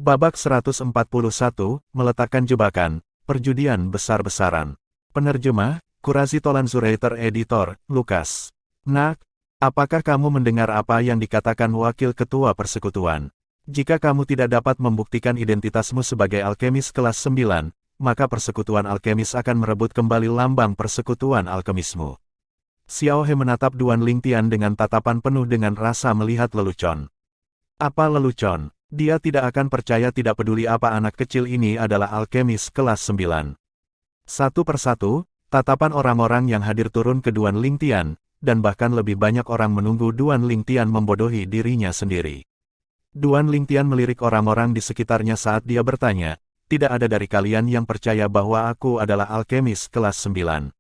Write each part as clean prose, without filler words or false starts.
Babak 141, meletakkan jebakan, perjudian besar-besaran. Penerjemah, Qurazi Tolanzurator Editor, Lukas. Nak, apakah kamu mendengar apa yang dikatakan Wakil Ketua Persekutuan? Jika kamu tidak dapat membuktikan identitasmu sebagai alkemis kelas 9, maka Persekutuan Alkemis akan merebut kembali lambang Persekutuan Alkemismu. Xiao He menatap Duan Lingtian dengan tatapan penuh dengan rasa melihat lelucon. Apa lelucon? Dia tidak akan percaya, tidak peduli apa anak kecil ini adalah alkemis kelas 9. Satu persatu, tatapan orang-orang yang hadir turun ke Duan Lingtian, dan bahkan lebih banyak orang menunggu Duan Lingtian membodohi dirinya sendiri. Duan Lingtian melirik orang-orang di sekitarnya saat dia bertanya, tidak ada dari kalian yang percaya bahwa aku adalah alkemis kelas 9.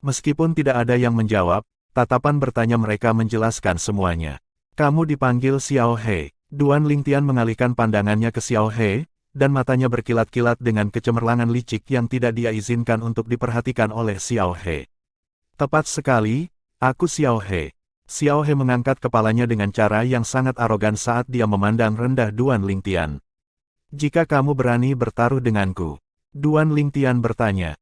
Meskipun tidak ada yang menjawab, tatapan bertanya mereka menjelaskan semuanya. Kamu dipanggil Xiao He. Duan Lingtian mengalihkan pandangannya ke Xiao He, dan matanya berkilat-kilat dengan kecemerlangan licik yang tidak dia izinkan untuk diperhatikan oleh Xiao He. Tepat sekali, aku Xiao He. Xiao He mengangkat kepalanya dengan cara yang sangat arogan saat dia memandang rendah Duan Lingtian. Jika kamu berani bertaruh denganku. Duan Lingtian bertanya,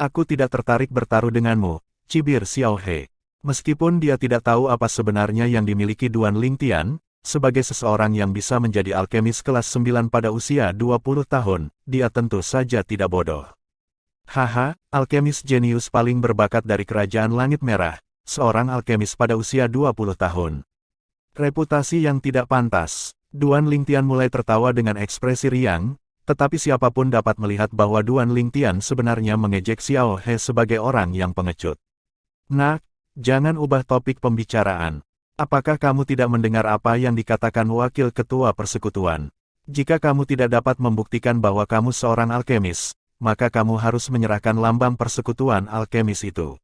aku tidak tertarik bertaruh denganmu, cibir Xiao He. Meskipun dia tidak tahu apa sebenarnya yang dimiliki Duan Lingtian, sebagai seseorang yang bisa menjadi alkemis kelas 9 pada usia 20 tahun, dia tentu saja tidak bodoh. Haha, alkemis jenius paling berbakat dari Kerajaan Langit Merah, seorang alkemis pada usia 20 tahun. Reputasi yang tidak pantas. Duan Lingtian mulai tertawa dengan ekspresi riang, tetapi siapapun dapat melihat bahwa Duan Lingtian sebenarnya mengejek Xiao He sebagai orang yang pengecut. Nak, jangan ubah topik pembicaraan. Apakah kamu tidak mendengar apa yang dikatakan Wakil Ketua Persekutuan? Jika kamu tidak dapat membuktikan bahwa kamu seorang alkemis, maka kamu harus menyerahkan lambang Persekutuan Alkemis itu.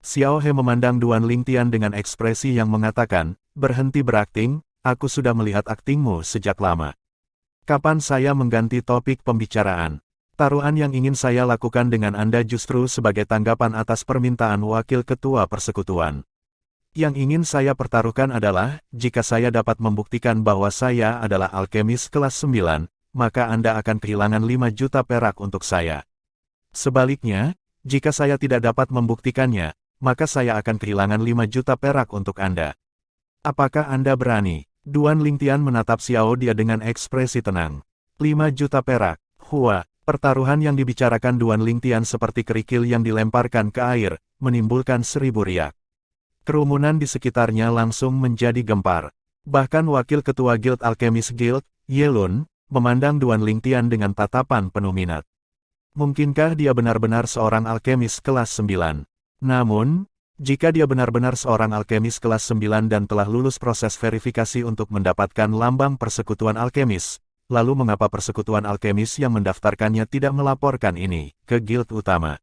Xiao He memandang Duan Lingtian dengan ekspresi yang mengatakan, berhenti berakting, aku sudah melihat aktingmu sejak lama. Kapan saya mengganti topik pembicaraan? Taruhan yang ingin saya lakukan dengan Anda justru sebagai tanggapan atas permintaan Wakil Ketua Persekutuan. Yang ingin saya pertaruhkan adalah, jika saya dapat membuktikan bahwa saya adalah alkemis kelas 9, maka Anda akan kehilangan 5 juta perak untuk saya. Sebaliknya, jika saya tidak dapat membuktikannya, maka saya akan kehilangan 5 juta perak untuk Anda. Apakah Anda berani? Duan Lingtian menatap Xiao Dia dengan ekspresi tenang. 5 juta perak. Pertaruhan yang dibicarakan Duan Lingtian seperti kerikil yang dilemparkan ke air, menimbulkan 1000 riak. Kerumunan di sekitarnya langsung menjadi gempar. Bahkan Wakil Ketua Guild Alkemis Guild, Ye Lun, memandang Duan Lingtian dengan tatapan penuh minat. Mungkinkah dia benar-benar seorang alkemis kelas 9? Namun, jika dia benar-benar seorang alkemis kelas 9 dan telah lulus proses verifikasi untuk mendapatkan lambang Persekutuan Alkemis, lalu mengapa Persekutuan Alkemis yang mendaftarkannya tidak melaporkan ini ke guild utama?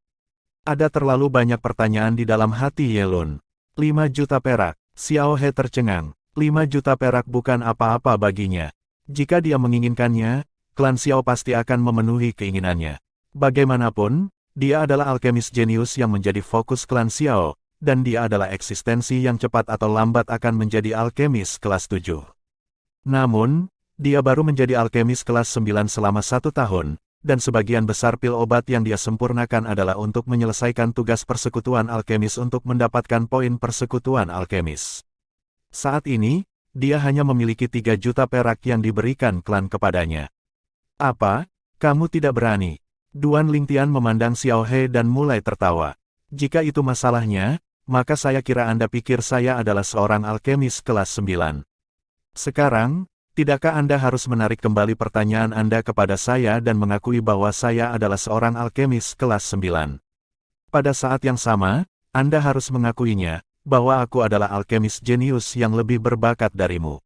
Ada terlalu banyak pertanyaan di dalam hati Ye Lun. 5 juta perak. Xiao He tercengang. 5 juta perak bukan apa-apa baginya. Jika dia menginginkannya, klan Xiao pasti akan memenuhi keinginannya. Bagaimanapun, dia adalah alkemis jenius yang menjadi fokus klan Xiao, dan dia adalah eksistensi yang cepat atau lambat akan menjadi alkemis kelas 7. Namun, dia baru menjadi alkemis kelas 9 selama 1 tahun, dan sebagian besar pil obat yang dia sempurnakan adalah untuk menyelesaikan tugas Persekutuan Alkemis untuk mendapatkan poin Persekutuan Alkemis. Saat ini, dia hanya memiliki 3 juta perak yang diberikan klan kepadanya. Apa? Kamu tidak berani? Duan Lingtian memandang Xiao He dan mulai tertawa. Jika itu masalahnya, maka saya kira Anda pikir saya adalah seorang alkemis kelas 9. Sekarang, tidakkah Anda harus menarik kembali pertanyaan Anda kepada saya dan mengakui bahwa saya adalah seorang alkemis kelas 9? Pada saat yang sama, Anda harus mengakuinya, bahwa aku adalah alkemis jenius yang lebih berbakat darimu.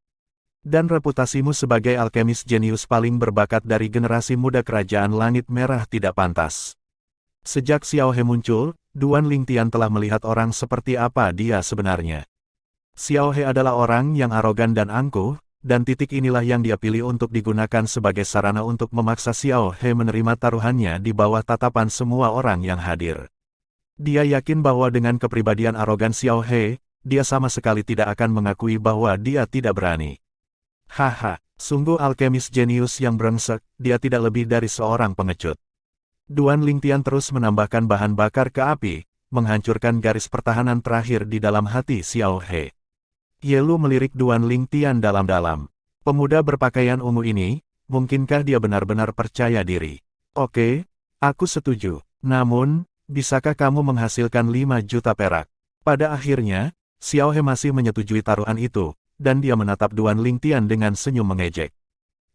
Dan reputasimu sebagai alkemis jenius paling berbakat dari generasi muda Kerajaan Langit Merah tidak pantas. Sejak Xiao He muncul, Duan Lingtian telah melihat orang seperti apa dia sebenarnya. Xiao He adalah orang yang arogan dan angkuh, dan titik inilah yang dia pilih untuk digunakan sebagai sarana untuk memaksa Xiao He menerima taruhannya di bawah tatapan semua orang yang hadir. Dia yakin bahwa dengan kepribadian arogan Xiao He, dia sama sekali tidak akan mengakui bahwa dia tidak berani. Haha, Sungguh alkemis jenius yang brengsek, dia tidak lebih dari seorang pengecut. Duan Lingtian terus menambahkan bahan bakar ke api, menghancurkan garis pertahanan terakhir di dalam hati Xiao He. Yelu melirik Duan Lingtian dalam-dalam. Pemuda berpakaian ungu ini, mungkinkah dia benar-benar percaya diri? Oke, aku setuju. Namun, bisakah kamu menghasilkan 5 juta perak? Pada akhirnya, Xiao He masih menyetujui taruhan itu, dan dia menatap Duan Lingtian dengan senyum mengejek.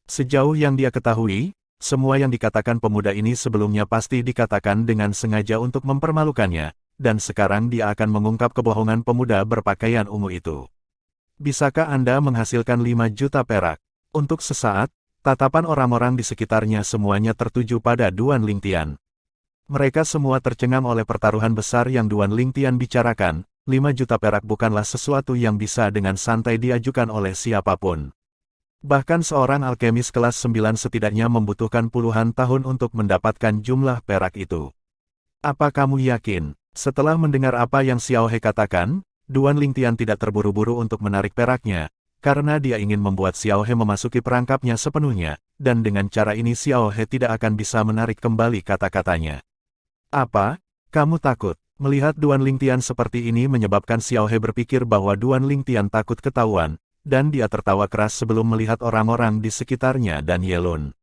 Sejauh yang dia ketahui, semua yang dikatakan pemuda ini sebelumnya pasti dikatakan dengan sengaja untuk mempermalukannya, dan sekarang dia akan mengungkap kebohongan pemuda berpakaian ungu itu. Bisakah Anda menghasilkan 5 juta perak? Untuk sesaat, tatapan orang-orang di sekitarnya semuanya tertuju pada Duan Lingtian. Mereka semua tercengang oleh pertaruhan besar yang Duan Lingtian bicarakan. 5 juta perak bukanlah sesuatu yang bisa dengan santai diajukan oleh siapapun. Bahkan seorang alkemis kelas 9 setidaknya membutuhkan puluhan tahun untuk mendapatkan jumlah perak itu. Apa kamu yakin? Setelah mendengar apa yang Xiao He katakan, Duan Lingtian tidak terburu-buru untuk menarik peraknya, karena dia ingin membuat Xiao He memasuki perangkapnya sepenuhnya, dan dengan cara ini Xiao He tidak akan bisa menarik kembali kata-katanya. Apa? Kamu takut? Melihat Duan Lingtian seperti ini menyebabkan Xiao He berpikir bahwa Duan Lingtian takut ketahuan, dan dia tertawa keras sebelum melihat orang-orang di sekitarnya dan Yelun.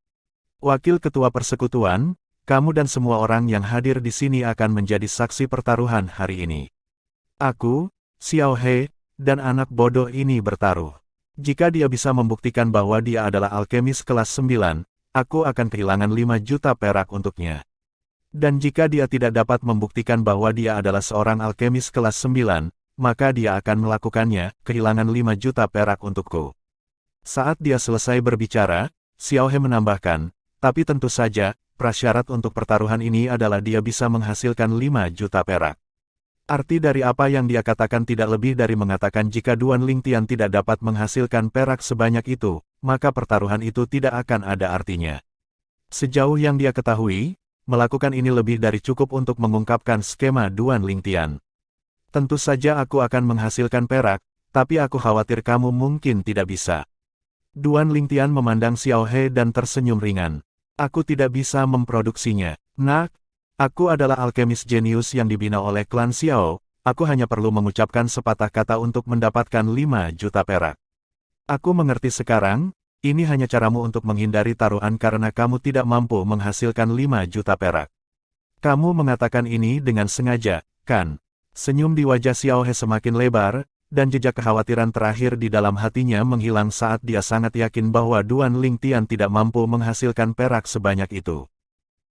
Wakil Ketua Persekutuan, kamu dan semua orang yang hadir di sini akan menjadi saksi pertaruhan hari ini. Aku, Xiao He, dan anak bodoh ini bertaruh. Jika dia bisa membuktikan bahwa dia adalah alkemis kelas 9, aku akan kehilangan 5 juta perak untuknya. Dan jika dia tidak dapat membuktikan bahwa dia adalah seorang alkemis kelas 9, maka dia akan melakukannya, kehilangan 5 juta perak untukku. Saat dia selesai berbicara, Xiao He menambahkan, tapi tentu saja, prasyarat untuk pertaruhan ini adalah dia bisa menghasilkan 5 juta perak. Arti dari apa yang dia katakan tidak lebih dari mengatakan jika Duan Lingtian tidak dapat menghasilkan perak sebanyak itu, maka pertaruhan itu tidak akan ada artinya. Sejauh yang dia ketahui, melakukan ini lebih dari cukup untuk mengungkapkan skema Duan Lingtian. Tentu saja aku akan menghasilkan perak, tapi aku khawatir kamu mungkin tidak bisa. Duan Lingtian memandang Xiao He dan tersenyum ringan. Aku tidak bisa memproduksinya. Nak, aku adalah alkemis jenius yang dibina oleh klan Xiao, aku hanya perlu mengucapkan sepatah kata untuk mendapatkan 5 juta perak. Aku mengerti sekarang, ini hanya caramu untuk menghindari taruhan karena kamu tidak mampu menghasilkan 5 juta perak. Kamu mengatakan ini dengan sengaja, kan? Senyum di wajah Xiao He semakin lebar, dan jejak kekhawatiran terakhir di dalam hatinya menghilang saat dia sangat yakin bahwa Duan Lingtian tidak mampu menghasilkan perak sebanyak itu.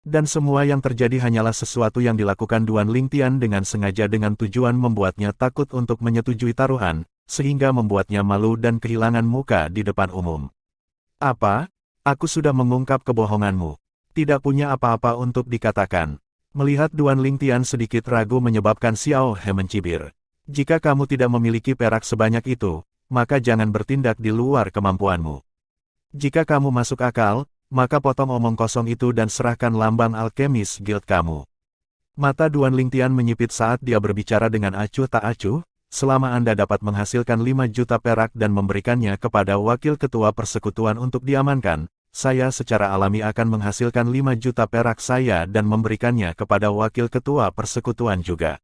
Dan semua yang terjadi hanyalah sesuatu yang dilakukan Duan Lingtian dengan sengaja dengan tujuan membuatnya takut untuk menyetujui taruhan, sehingga membuatnya malu dan kehilangan muka di depan umum. Apa? Aku sudah mengungkap kebohonganmu. Tidak punya apa-apa untuk dikatakan. Melihat Duan Lingtian sedikit ragu menyebabkan Xiao He mencibir. Jika kamu tidak memiliki perak sebanyak itu, maka jangan bertindak di luar kemampuanmu. Jika kamu masuk akal, maka potong omong kosong itu dan serahkan lambang alkemis guild kamu. Mata Duan Lingtian menyipit saat dia berbicara dengan acuh tak acuh, selama Anda dapat menghasilkan 5 juta perak dan memberikannya kepada wakil ketua persekutuan untuk diamankan, saya secara alami akan menghasilkan 5 juta perak saya dan memberikannya kepada wakil ketua persekutuan juga.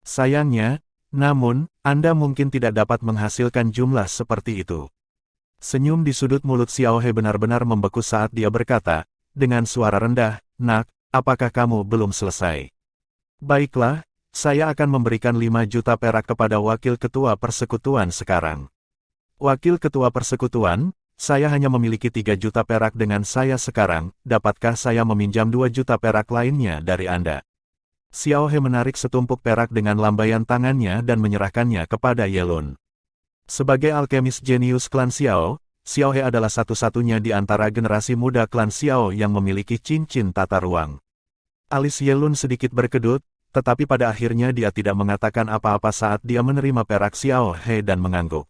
Sayangnya, namun, Anda mungkin tidak dapat menghasilkan jumlah seperti itu. Senyum di sudut mulut Xiao He benar-benar membeku saat dia berkata, dengan suara rendah, Nak, apakah kamu belum selesai? Baiklah, saya akan memberikan 5 juta perak kepada wakil ketua persekutuan sekarang. Wakil ketua persekutuan, saya hanya memiliki 3 juta perak dengan saya sekarang, dapatkah saya meminjam 2 juta perak lainnya dari Anda? Xiao He menarik setumpuk perak dengan lambaian tangannya dan menyerahkannya kepada Yelun. Sebagai alkemis jenius klan Xiao, Xiao He adalah satu-satunya di antara generasi muda klan Xiao yang memiliki cincin tata ruang. Alis Yelun sedikit berkedut, tetapi pada akhirnya dia tidak mengatakan apa-apa saat dia menerima perak Xiao He dan mengangguk.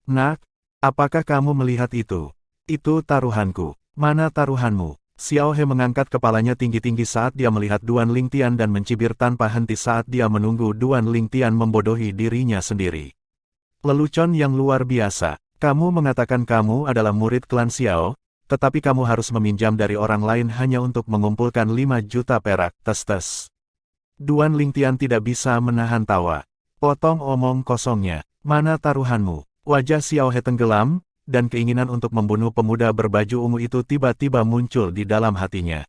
Nak, apakah kamu melihat itu? Itu taruhanku. Mana taruhanmu? Xiao He mengangkat kepalanya tinggi-tinggi saat dia melihat Duan Lingtian dan mencibir tanpa henti saat dia menunggu Duan Lingtian membodohi dirinya sendiri. Lelucon yang luar biasa. Kamu mengatakan kamu adalah murid klan Xiao, tetapi kamu harus meminjam dari orang lain hanya untuk mengumpulkan 5 juta perak, tes-tes. Duan Lingtian tidak bisa menahan tawa. Potong omong kosongnya, mana taruhanmu? Wajah Xiao He tenggelam, dan keinginan untuk membunuh pemuda berbaju ungu itu tiba-tiba muncul di dalam hatinya.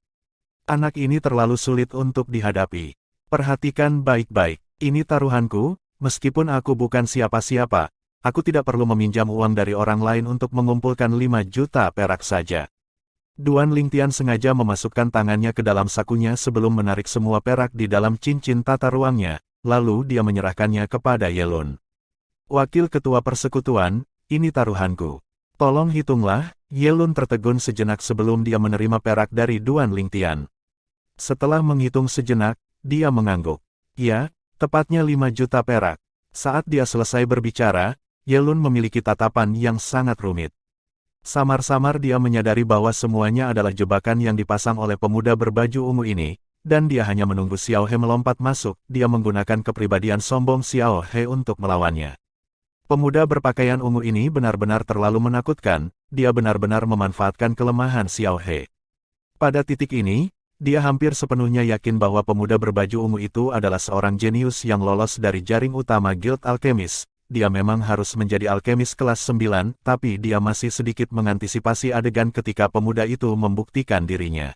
Anak ini terlalu sulit untuk dihadapi. Perhatikan baik-baik, ini taruhanku, meskipun aku bukan siapa-siapa, aku tidak perlu meminjam uang dari orang lain untuk mengumpulkan 5 juta perak saja. Duan Lingtian sengaja memasukkan tangannya ke dalam sakunya sebelum menarik semua perak di dalam cincin tata ruangnya, lalu dia menyerahkannya kepada Yelun. Wakil Ketua Persekutuan, ini taruhanku. Tolong hitunglah. Yelun tertegun sejenak sebelum dia menerima perak dari Duan Lingtian. Setelah menghitung sejenak, dia mengangguk. Ya, tepatnya 5 juta perak. Saat dia selesai berbicara, Yelun memiliki tatapan yang sangat rumit. Samar-samar dia menyadari bahwa semuanya adalah jebakan yang dipasang oleh pemuda berbaju ungu ini, dan dia hanya menunggu Xiao He melompat masuk. Dia menggunakan kepribadian sombong Xiao He untuk melawannya. Pemuda berpakaian ungu ini benar-benar terlalu menakutkan, dia benar-benar memanfaatkan kelemahan Xiao He. Pada titik ini, dia hampir sepenuhnya yakin bahwa pemuda berbaju ungu itu adalah seorang jenius yang lolos dari jaring utama Guild Alkemis. Dia memang harus menjadi alkemis kelas 9, tapi dia masih sedikit mengantisipasi adegan ketika pemuda itu membuktikan dirinya.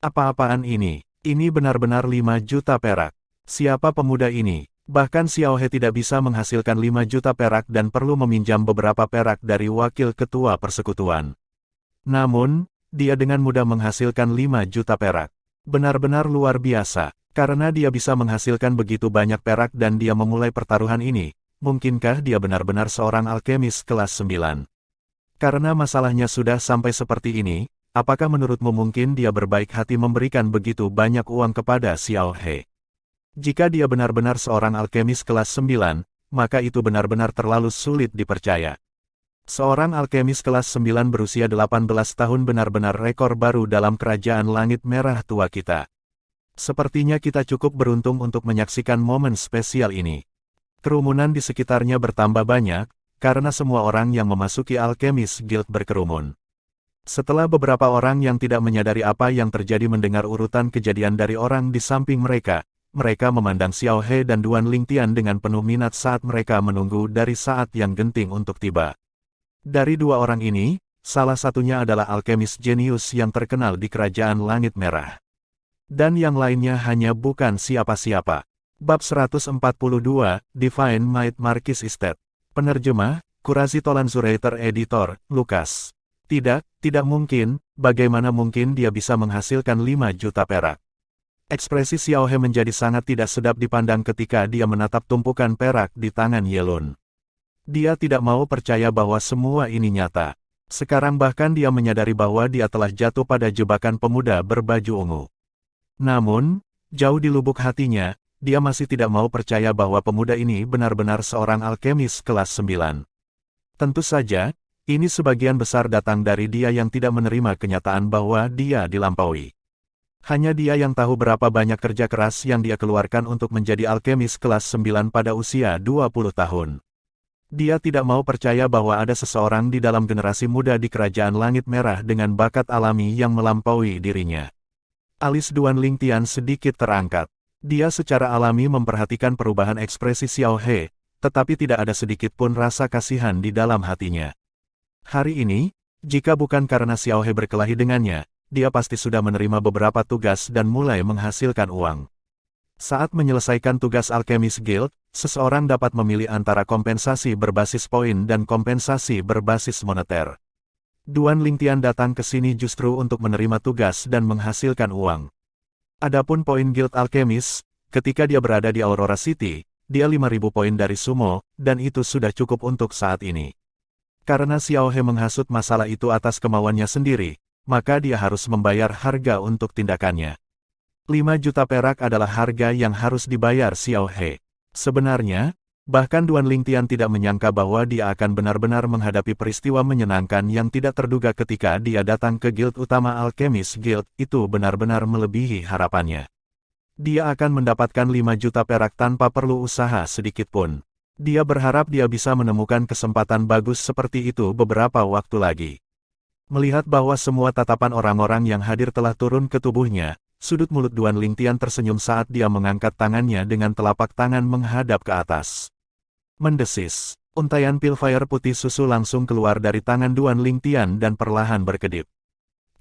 Apa-apaan ini? Ini benar-benar 5 juta perak. Siapa pemuda ini? Bahkan Xiao He tidak bisa menghasilkan 5 juta perak dan perlu meminjam beberapa perak dari Wakil Ketua Persekutuan. Namun, dia dengan mudah menghasilkan 5 juta perak. Benar-benar luar biasa, karena dia bisa menghasilkan begitu banyak perak dan dia memulai pertaruhan ini. Mungkinkah dia benar-benar seorang alkemis kelas 9? Karena masalahnya sudah sampai seperti ini, apakah menurutmu mungkin dia berbaik hati memberikan begitu banyak uang kepada Xiao He? Jika dia benar-benar seorang alkemis kelas 9, maka itu benar-benar terlalu sulit dipercaya. Seorang alkemis kelas 9 berusia 18 tahun benar-benar rekor baru dalam kerajaan langit merah tua kita. Sepertinya kita cukup beruntung untuk menyaksikan momen spesial ini. Kerumunan di sekitarnya bertambah banyak, karena semua orang yang memasuki Alkemis Guild berkerumun. Setelah beberapa orang yang tidak menyadari apa yang terjadi mendengar urutan kejadian dari orang di samping mereka, mereka memandang Xiao He dan Duan Lingtian dengan penuh minat saat mereka menunggu dari saat yang genting untuk tiba. Dari dua orang ini, salah satunya adalah alkemis jenius yang terkenal di Kerajaan Langit Merah. Dan yang lainnya hanya bukan siapa-siapa. Bab 142, Divine Might Marquis Estate. Penerjemah, Kurazi Tolan Zurater Editor, Lukas. Tidak mungkin, bagaimana mungkin dia bisa menghasilkan 5 juta perak. Ekspresi Xiao He menjadi sangat tidak sedap dipandang ketika dia menatap tumpukan perak di tangan Yelun. Dia tidak mau percaya bahwa semua ini nyata. Sekarang bahkan dia menyadari bahwa dia telah jatuh pada jebakan pemuda berbaju ungu. Namun, jauh di lubuk hatinya, dia masih tidak mau percaya bahwa pemuda ini benar-benar seorang alkemis kelas 9. Tentu saja, ini sebagian besar datang dari dia yang tidak menerima kenyataan bahwa dia dilampaui. Hanya dia yang tahu berapa banyak kerja keras yang dia keluarkan untuk menjadi alkemis kelas 9 pada usia 20 tahun. Dia tidak mau percaya bahwa ada seseorang di dalam generasi muda di Kerajaan Langit Merah dengan bakat alami yang melampaui dirinya. Alis Duan Lingtian sedikit terangkat. Dia secara alami memperhatikan perubahan ekspresi Xiao He, tetapi tidak ada sedikit pun rasa kasihan di dalam hatinya. Hari ini, jika bukan karena Xiao He berkelahi dengannya, dia pasti sudah menerima beberapa tugas dan mulai menghasilkan uang. Saat menyelesaikan tugas Alkemis Guild, seseorang dapat memilih antara kompensasi berbasis poin dan kompensasi berbasis moneter. Duan Lingtian datang ke sini justru untuk menerima tugas dan menghasilkan uang. Adapun poin Guild Alkemis, ketika dia berada di Aurora City, dia 5.000 poin dari Sumo, dan itu sudah cukup untuk saat ini. Karena Xiao He menghasut masalah itu atas kemauannya sendiri, maka dia harus membayar harga untuk tindakannya. 5 juta perak adalah harga yang harus dibayar Xiao He. Sebenarnya, bahkan Duan Lingtian tidak menyangka bahwa dia akan benar-benar menghadapi peristiwa menyenangkan yang tidak terduga ketika dia datang ke Guild Utama Alkemis Guild, itu benar-benar melebihi harapannya. Dia akan mendapatkan 5 juta perak tanpa perlu usaha sedikit pun. Dia berharap dia bisa menemukan kesempatan bagus seperti itu beberapa waktu lagi. Melihat bahwa semua tatapan orang-orang yang hadir telah turun ke tubuhnya, sudut mulut Duan Lingtian tersenyum saat dia mengangkat tangannya dengan telapak tangan menghadap ke atas. Mendesis, untaian pil fire putih susu langsung keluar dari tangan Duan Lingtian dan perlahan berkedip.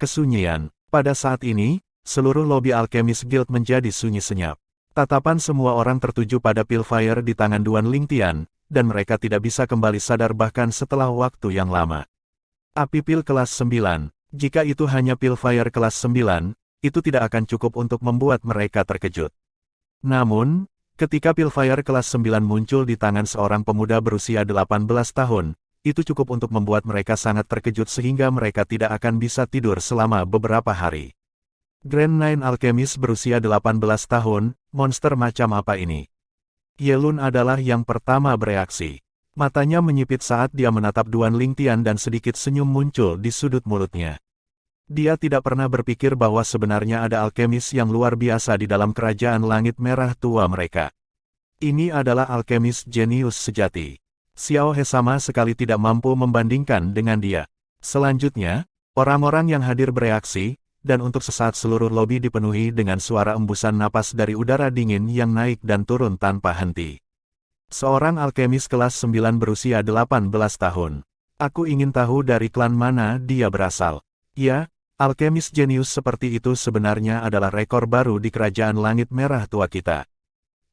Kesunyian. Pada saat ini, seluruh lobi Alchemist Guild menjadi sunyi senyap. Tatapan semua orang tertuju pada pil fire di tangan Duan Lingtian, dan mereka tidak bisa kembali sadar bahkan setelah waktu yang lama. Api pil kelas 9, jika itu hanya pil fire kelas 9, itu tidak akan cukup untuk membuat mereka terkejut. Namun, ketika pil fire kelas 9 muncul di tangan seorang pemuda berusia 18 tahun, itu cukup untuk membuat mereka sangat terkejut sehingga mereka tidak akan bisa tidur selama beberapa hari. Grand Nine Alchemist berusia 18 tahun, monster macam apa ini? Yelun adalah yang pertama bereaksi. Matanya menyipit saat dia menatap Duan Lingtian dan sedikit senyum muncul di sudut mulutnya. Dia tidak pernah berpikir bahwa sebenarnya ada alkemis yang luar biasa di dalam kerajaan langit merah tua mereka. Ini adalah alkemis jenius sejati. Xiao He sama sekali tidak mampu membandingkan dengan dia. Selanjutnya, orang-orang yang hadir bereaksi, dan untuk sesaat seluruh lobi dipenuhi dengan suara embusan napas dari udara dingin yang naik dan turun tanpa henti. Seorang alkemis kelas 9 berusia 18 tahun. Aku ingin tahu dari klan mana dia berasal. Ya, alkemis jenius seperti itu sebenarnya adalah rekor baru di kerajaan langit merah tua kita.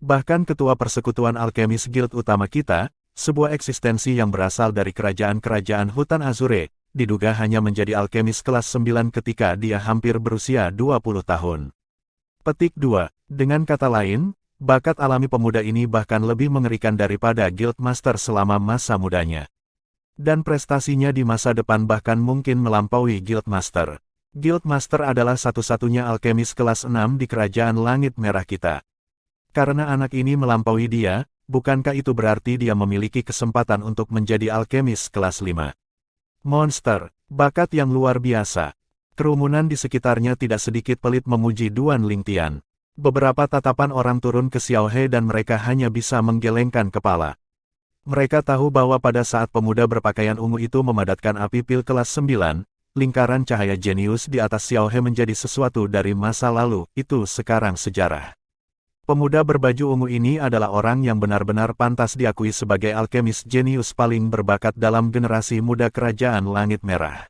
Bahkan ketua persekutuan alkemis guild utama kita, sebuah eksistensi yang berasal dari kerajaan-kerajaan hutan Azure, diduga hanya menjadi alkemis kelas 9 ketika dia hampir berusia 20 tahun. Petik 2. Dengan kata lain, bakat alami pemuda ini bahkan lebih mengerikan daripada Guild Master selama masa mudanya. Dan prestasinya di masa depan bahkan mungkin melampaui Guild Master. Guild Master adalah satu-satunya alkemis kelas 6 di kerajaan langit merah kita. Karena anak ini melampaui dia, bukankah itu berarti dia memiliki kesempatan untuk menjadi alkemis kelas 5? Monster, bakat yang luar biasa. Kerumunan di sekitarnya tidak sedikit pelit memuji Duan Lingtian. Beberapa tatapan orang turun ke Xiao He dan mereka hanya bisa menggelengkan kepala. Mereka tahu bahwa pada saat pemuda berpakaian ungu itu memadatkan api pil kelas 9, lingkaran cahaya jenius di atas Xiao He menjadi sesuatu dari masa lalu, itu sekarang sejarah. Pemuda berbaju ungu ini adalah orang yang benar-benar pantas diakui sebagai alkemis jenius paling berbakat dalam generasi muda kerajaan langit merah.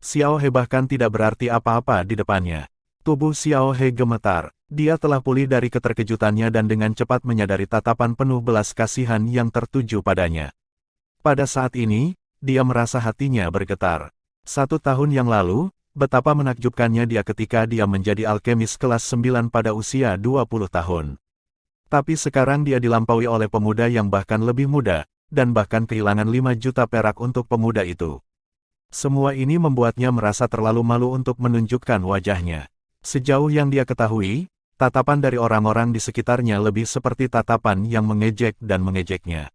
Xiao He bahkan tidak berarti apa-apa di depannya. Tubuh Xiao He gemetar, dia telah pulih dari keterkejutannya dan dengan cepat menyadari tatapan penuh belas kasihan yang tertuju padanya. Pada saat ini, dia merasa hatinya bergetar. 1 tahun yang lalu, betapa menakjubkannya dia ketika dia menjadi alkemis kelas 9 pada usia 20 tahun. Tapi sekarang dia dilampaui oleh pemuda yang bahkan lebih muda, dan bahkan kehilangan 5 juta perak untuk pemuda itu. Semua ini membuatnya merasa terlalu malu untuk menunjukkan wajahnya. Sejauh yang dia ketahui, tatapan dari orang-orang di sekitarnya lebih seperti tatapan yang mengejek dan mengejeknya.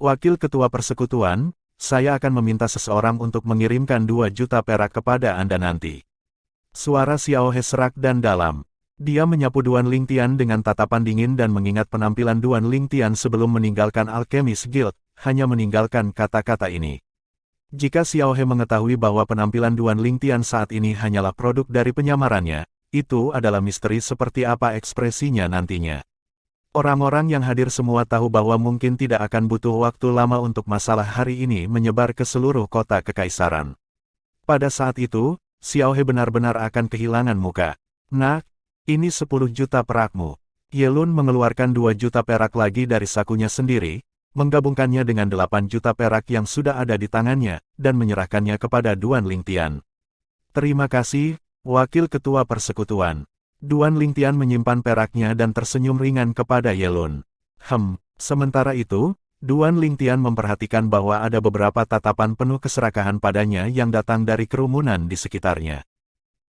Wakil Ketua Persekutuan, saya akan meminta seseorang untuk mengirimkan 2 juta perak kepada Anda nanti. Suara Xiao He serak dan dalam. Dia menyapu Duan Lingtian dengan tatapan dingin dan mengingat penampilan Duan Lingtian sebelum meninggalkan Alchemist Guild, hanya meninggalkan kata-kata ini. Jika Xiao He mengetahui bahwa penampilan Duan Lingtian saat ini hanyalah produk dari penyamarannya, itu adalah misteri seperti apa ekspresinya nantinya. Orang-orang yang hadir semua tahu bahwa mungkin tidak akan butuh waktu lama untuk masalah hari ini menyebar ke seluruh kota kekaisaran. Pada saat itu, Xiao He benar-benar akan kehilangan muka. Nak, ini 10 juta perakmu. Yelun mengeluarkan 2 juta perak lagi dari sakunya sendiri, menggabungkannya dengan 8 juta perak yang sudah ada di tangannya, dan menyerahkannya kepada Duan Lingtian. Terima kasih, Wakil Ketua Persekutuan. Duan Lingtian menyimpan peraknya dan tersenyum ringan kepada Yelun. Sementara itu, Duan Lingtian memperhatikan bahwa ada beberapa tatapan penuh keserakahan padanya yang datang dari kerumunan di sekitarnya.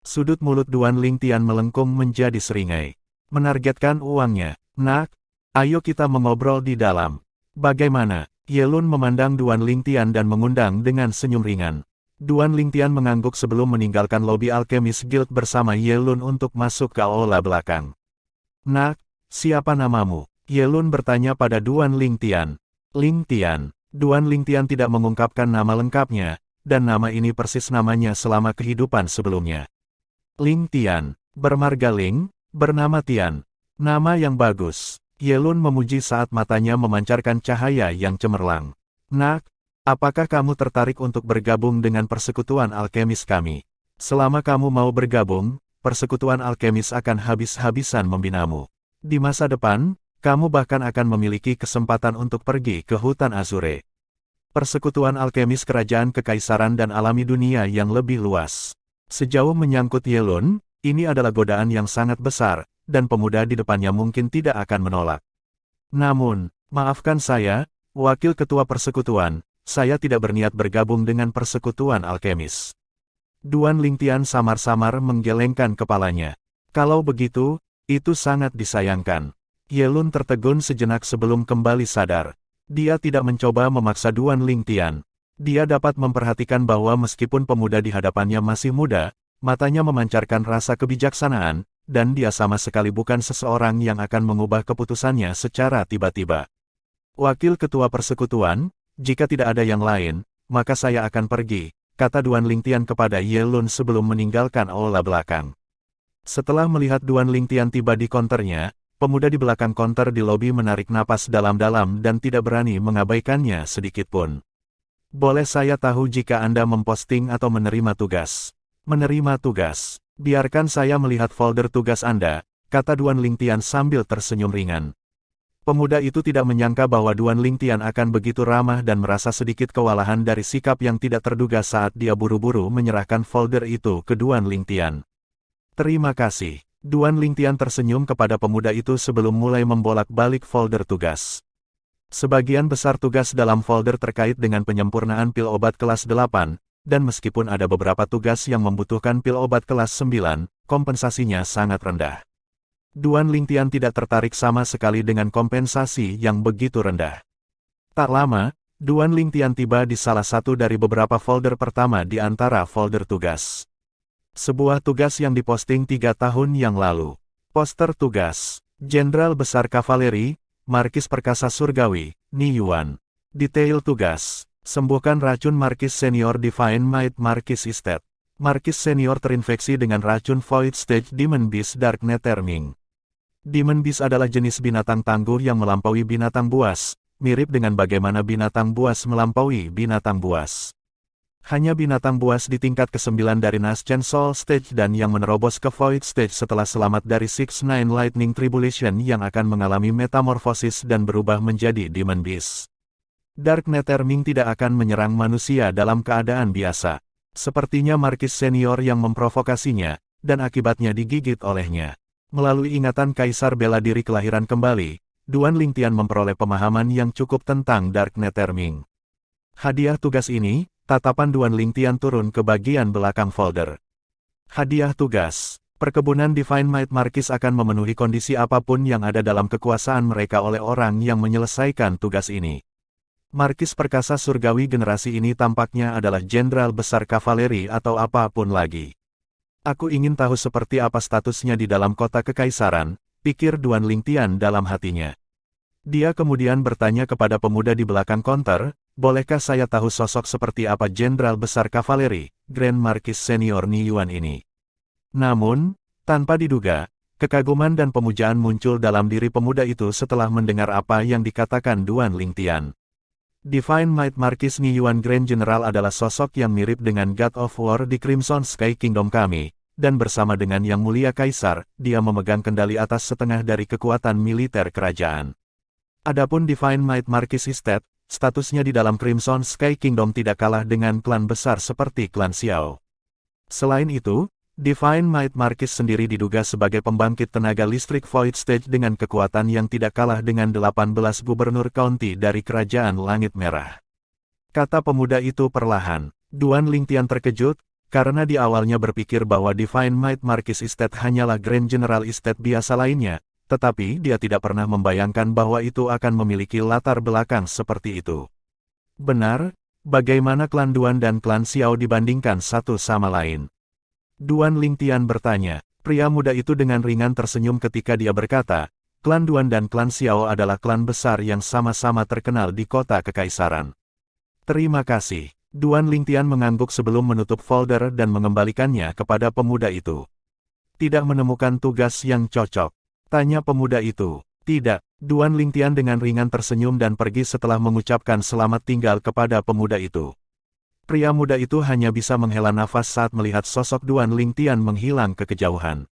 Sudut mulut Duan Lingtian melengkung menjadi seringai. Menargetkan uangnya. Nak, ayo kita mengobrol di dalam. Bagaimana? Yelun memandang Duan Lingtian dan mengundang dengan senyum ringan. Duan Lingtian mengangguk sebelum meninggalkan lobi Alchemist Guild bersama Yelun untuk masuk ke aula belakang. Nak, siapa namamu? Yelun bertanya pada Duan Lingtian. Ling Tian. Duan Ling Tian tidak mengungkapkan nama lengkapnya, dan nama ini persis namanya selama kehidupan sebelumnya. Ling Tian. Bermarga Ling, bernama Tian. Nama yang bagus. Ye Lun memuji saat matanya memancarkan cahaya yang cemerlang. Nak, apakah kamu tertarik untuk bergabung dengan persekutuan alkemis kami? Selama kamu mau bergabung, persekutuan alkemis akan habis-habisan membinamu. Di masa depan, kamu bahkan akan memiliki kesempatan untuk pergi ke hutan Azure. Persekutuan alkemis kerajaan kekaisaran dan alami dunia yang lebih luas. Sejauh menyangkut Ye Lun, ini adalah godaan yang sangat besar, dan pemuda di depannya mungkin tidak akan menolak. Namun, maafkan saya, Wakil Ketua Persekutuan, saya tidak berniat bergabung dengan persekutuan alkemis. Duan Ling Tian samar-samar menggelengkan kepalanya. Kalau begitu, itu sangat disayangkan. Ye Lun tertegun sejenak sebelum kembali sadar. Dia tidak mencoba memaksa Duan Ling Tian. Dia dapat memperhatikan bahwa meskipun pemuda di hadapannya masih muda, matanya memancarkan rasa kebijaksanaan, dan dia sama sekali bukan seseorang yang akan mengubah keputusannya secara tiba-tiba. Wakil Ketua Persekutuan, jika tidak ada yang lain, maka saya akan pergi, kata Duan Ling Tian kepada Ye Lun sebelum meninggalkan aula belakang. Setelah melihat Duan Ling Tian tiba di konternya, pemuda di belakang konter di lobi menarik napas dalam-dalam dan tidak berani mengabaikannya sedikitpun. Boleh saya tahu jika Anda memposting atau menerima tugas? Menerima tugas. Biarkan saya melihat folder tugas Anda, kata Duan Ling Tian sambil tersenyum ringan. Pemuda itu tidak menyangka bahwa Duan Ling Tian akan begitu ramah dan merasa sedikit kewalahan dari sikap yang tidak terduga saat dia buru-buru menyerahkan folder itu ke Duan Ling Tian. Terima kasih. Duan Ling Tian tersenyum kepada pemuda itu sebelum mulai membolak-balik folder tugas. Sebagian besar tugas dalam folder terkait dengan penyempurnaan pil obat kelas 8, dan meskipun ada beberapa tugas yang membutuhkan pil obat kelas 9, kompensasinya sangat rendah. Duan Ling Tian tidak tertarik sama sekali dengan kompensasi yang begitu rendah. Tak lama, Duan Ling Tian tiba di salah satu dari beberapa folder pertama di antara folder tugas. Sebuah tugas yang diposting 3 tahun yang lalu. Poster tugas, Jenderal Besar Kavaleri, Markis Perkasa Surgawi, Ni Yuan. Detail tugas, sembuhkan racun Markis Senior Divine Might Markis Estate. Markis Senior terinfeksi dengan racun Void Stage Demon Beast Dark Netherming. Demon Beast adalah jenis binatang tangguh yang melampaui binatang buas, mirip dengan bagaimana binatang buas melampaui binatang buas. Hanya binatang buas di tingkat ke-9 dari Naschen Soul Stage dan yang menerobos ke Void Stage setelah selamat dari 6-9 Lightning Tribulation yang akan mengalami metamorfosis dan berubah menjadi Demon Beast. Dark Netherming tidak akan menyerang manusia dalam keadaan biasa. Sepertinya Markis Senior yang memprovokasinya, dan akibatnya digigit olehnya. Melalui ingatan Kaisar bela diri kelahiran kembali, Duan Ling Tian memperoleh pemahaman yang cukup tentang Dark Netherming. Hadiah tugas ini, tatapan Duan Ling Tian turun ke bagian belakang folder. Hadiah tugas, perkebunan Divine Might Markis akan memenuhi kondisi apapun yang ada dalam kekuasaan mereka oleh orang yang menyelesaikan tugas ini. Markis Perkasa Surgawi generasi ini tampaknya adalah Jenderal Besar Kavaleri atau apapun lagi. Aku ingin tahu seperti apa statusnya di dalam kota kekaisaran, pikir Duan Ling Tian dalam hatinya. Dia kemudian bertanya kepada pemuda di belakang konter, bolehkah saya tahu sosok seperti apa Jenderal Besar Kavaleri, Grand Markis Senior Ni Yuan ini? Namun, tanpa diduga, kekaguman dan pemujaan muncul dalam diri pemuda itu setelah mendengar apa yang dikatakan Duan Ling Tian. Divine Might Markis Ni Yuan Grand General adalah sosok yang mirip dengan God of War di Crimson Sky Kingdom kami, dan bersama dengan Yang Mulia Kaisar, dia memegang kendali atas setengah dari kekuatan militer kerajaan. Adapun Divine Might Markis Estate, statusnya di dalam Crimson Sky Kingdom tidak kalah dengan klan besar seperti klan Xiao. Selain itu, Divine Might Markis sendiri diduga sebagai pembangkit tenaga listrik Void Stage dengan kekuatan yang tidak kalah dengan 18 gubernur county dari Kerajaan Langit Merah. Kata pemuda itu perlahan. Duan Ling Tian terkejut, karena di awalnya berpikir bahwa Divine Might Markis Estate hanyalah Grand General Estate biasa lainnya, tetapi dia tidak pernah membayangkan bahwa itu akan memiliki latar belakang seperti itu. Benar, bagaimana klan Duan dan klan Xiao dibandingkan satu sama lain? Duan Ling Tian bertanya. Pria muda itu dengan ringan tersenyum ketika dia berkata, Klan Duan dan klan Xiao adalah klan besar yang sama-sama terkenal di kota kekaisaran. Terima kasih. Duan Lingtian mengangguk sebelum menutup folder dan mengembalikannya kepada pemuda itu. Tidak menemukan tugas yang cocok? Tanya pemuda itu. Tidak. Duan Lingtian dengan ringan tersenyum dan pergi setelah mengucapkan selamat tinggal kepada pemuda itu. Pria muda itu hanya bisa menghela nafas saat melihat sosok Duan Lingtian menghilang ke kejauhan.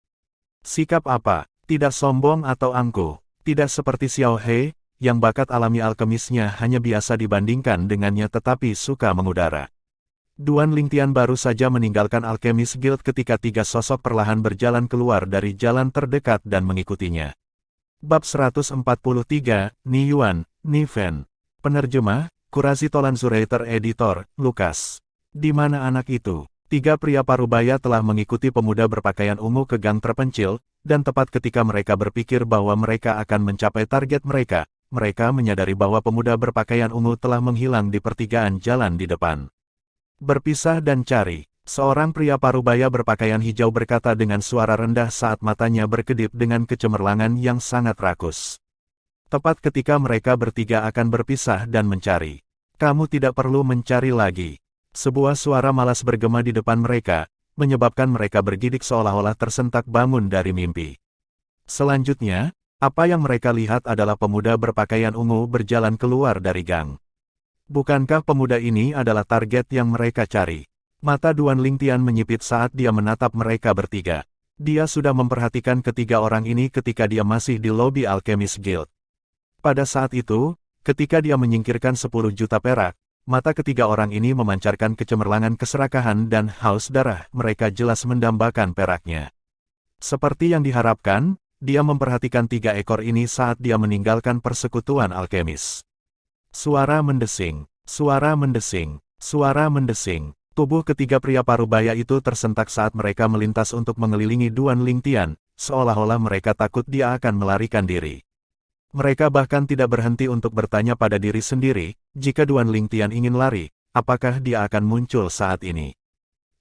Sikap apa? Tidak sombong atau angkuh. Tidak seperti Xiao He, yang bakat alami alkemisnya hanya biasa dibandingkan dengannya tetapi suka mengudara. Duan Lingtian baru saja meninggalkan Alchemist Guild ketika tiga sosok perlahan berjalan keluar dari jalan terdekat dan mengikutinya. Bab 143, Ni Yuan, Ni Fen. Penerjemah, Kurazi Tolanzurator Editor, Lukas. Di mana anak itu? Tiga pria parubaya telah mengikuti pemuda berpakaian ungu ke gang terpencil, dan tepat ketika mereka berpikir bahwa mereka akan mencapai target mereka, mereka menyadari bahwa pemuda berpakaian ungu telah menghilang di pertigaan jalan di depan. Berpisah dan cari. Seorang pria parubaya berpakaian hijau berkata dengan suara rendah saat matanya berkedip dengan kecemerlangan yang sangat rakus. Tepat ketika mereka bertiga akan berpisah dan mencari. Kamu tidak perlu mencari lagi. Sebuah suara malas bergema di depan mereka, menyebabkan mereka bergidik seolah-olah tersentak bangun dari mimpi. Selanjutnya, apa yang mereka lihat adalah pemuda berpakaian ungu berjalan keluar dari gang. Bukankah pemuda ini adalah target yang mereka cari? Mata Duan Lingtian menyipit saat dia menatap mereka bertiga. Dia sudah memperhatikan ketiga orang ini ketika dia masih di lobi Alchemist Guild. Pada saat itu, ketika dia menyingkirkan 10 juta perak, mata ketiga orang ini memancarkan kecemerlangan keserakahan dan haus darah, mereka jelas mendambakan peraknya. Seperti yang diharapkan, dia memperhatikan tiga ekor ini saat dia meninggalkan persekutuan alkemis. Suara mendesing, suara mendesing, suara mendesing. Tubuh ketiga pria parubaya itu tersentak saat mereka melintas untuk mengelilingi Duan Lingtian, seolah-olah mereka takut dia akan melarikan diri. Mereka bahkan tidak berhenti untuk bertanya pada diri sendiri, jika Duan Lingtian ingin lari, apakah dia akan muncul saat ini?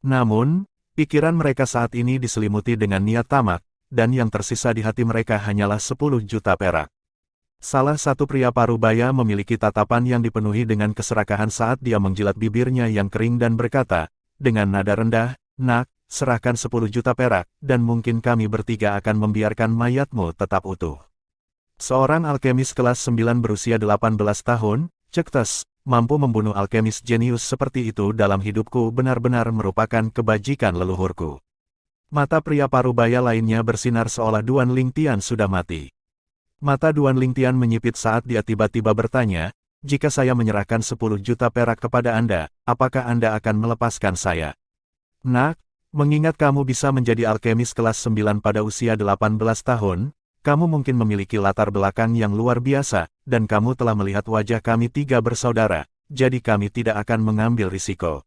Namun, pikiran mereka saat ini diselimuti dengan niat tamak, dan yang tersisa di hati mereka hanyalah 10 juta perak. Salah satu pria parubaya memiliki tatapan yang dipenuhi dengan keserakahan saat dia menjilat bibirnya yang kering dan berkata, dengan nada rendah, "Nak, serahkan 10 juta perak, dan mungkin kami bertiga akan membiarkan mayatmu tetap utuh." Seorang alkemis kelas 9 berusia 18 tahun, Cektes, mampu membunuh alkemis jenius seperti itu dalam hidupku benar-benar merupakan kebajikan leluhurku. Mata pria parubaya lainnya bersinar seolah Duan Lingtian sudah mati. Mata Duan Lingtian menyipit saat dia tiba-tiba bertanya, "Jika saya menyerahkan 10 juta perak kepada Anda, apakah Anda akan melepaskan saya?" "Nak, mengingat kamu bisa menjadi alkemis kelas 9 pada usia 18 tahun, kamu mungkin memiliki latar belakang yang luar biasa, dan kamu telah melihat wajah kami tiga bersaudara, jadi kami tidak akan mengambil risiko.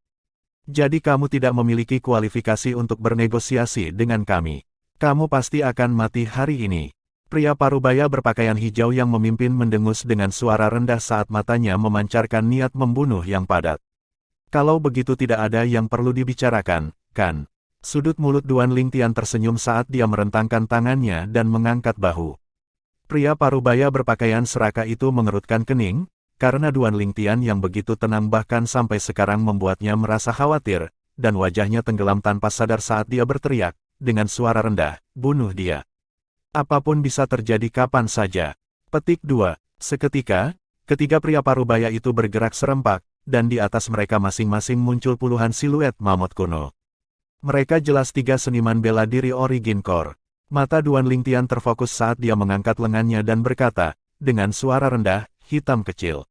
Jadi kamu tidak memiliki kualifikasi untuk bernegosiasi dengan kami. Kamu pasti akan mati hari ini." Pria parubaya berpakaian hijau yang memimpin mendengus dengan suara rendah saat matanya memancarkan niat membunuh yang padat. "Kalau begitu tidak ada yang perlu dibicarakan, kan?" Sudut mulut Duan Lingtian tersenyum saat dia merentangkan tangannya dan mengangkat bahu. Pria parubaya berpakaian seraka itu mengerutkan kening, karena Duan Lingtian yang begitu tenang bahkan sampai sekarang membuatnya merasa khawatir, dan wajahnya tenggelam tanpa sadar saat dia berteriak, dengan suara rendah, "Bunuh dia. Apapun bisa terjadi kapan saja." Petik 2. Seketika, ketiga pria parubaya itu bergerak serempak, dan di atas mereka masing-masing muncul puluhan siluet mamut kuno. Mereka jelas tiga seniman bela diri Origin Core. Mata Duan Lingtian terfokus saat dia mengangkat lengannya dan berkata, dengan suara rendah, "Hitam kecil."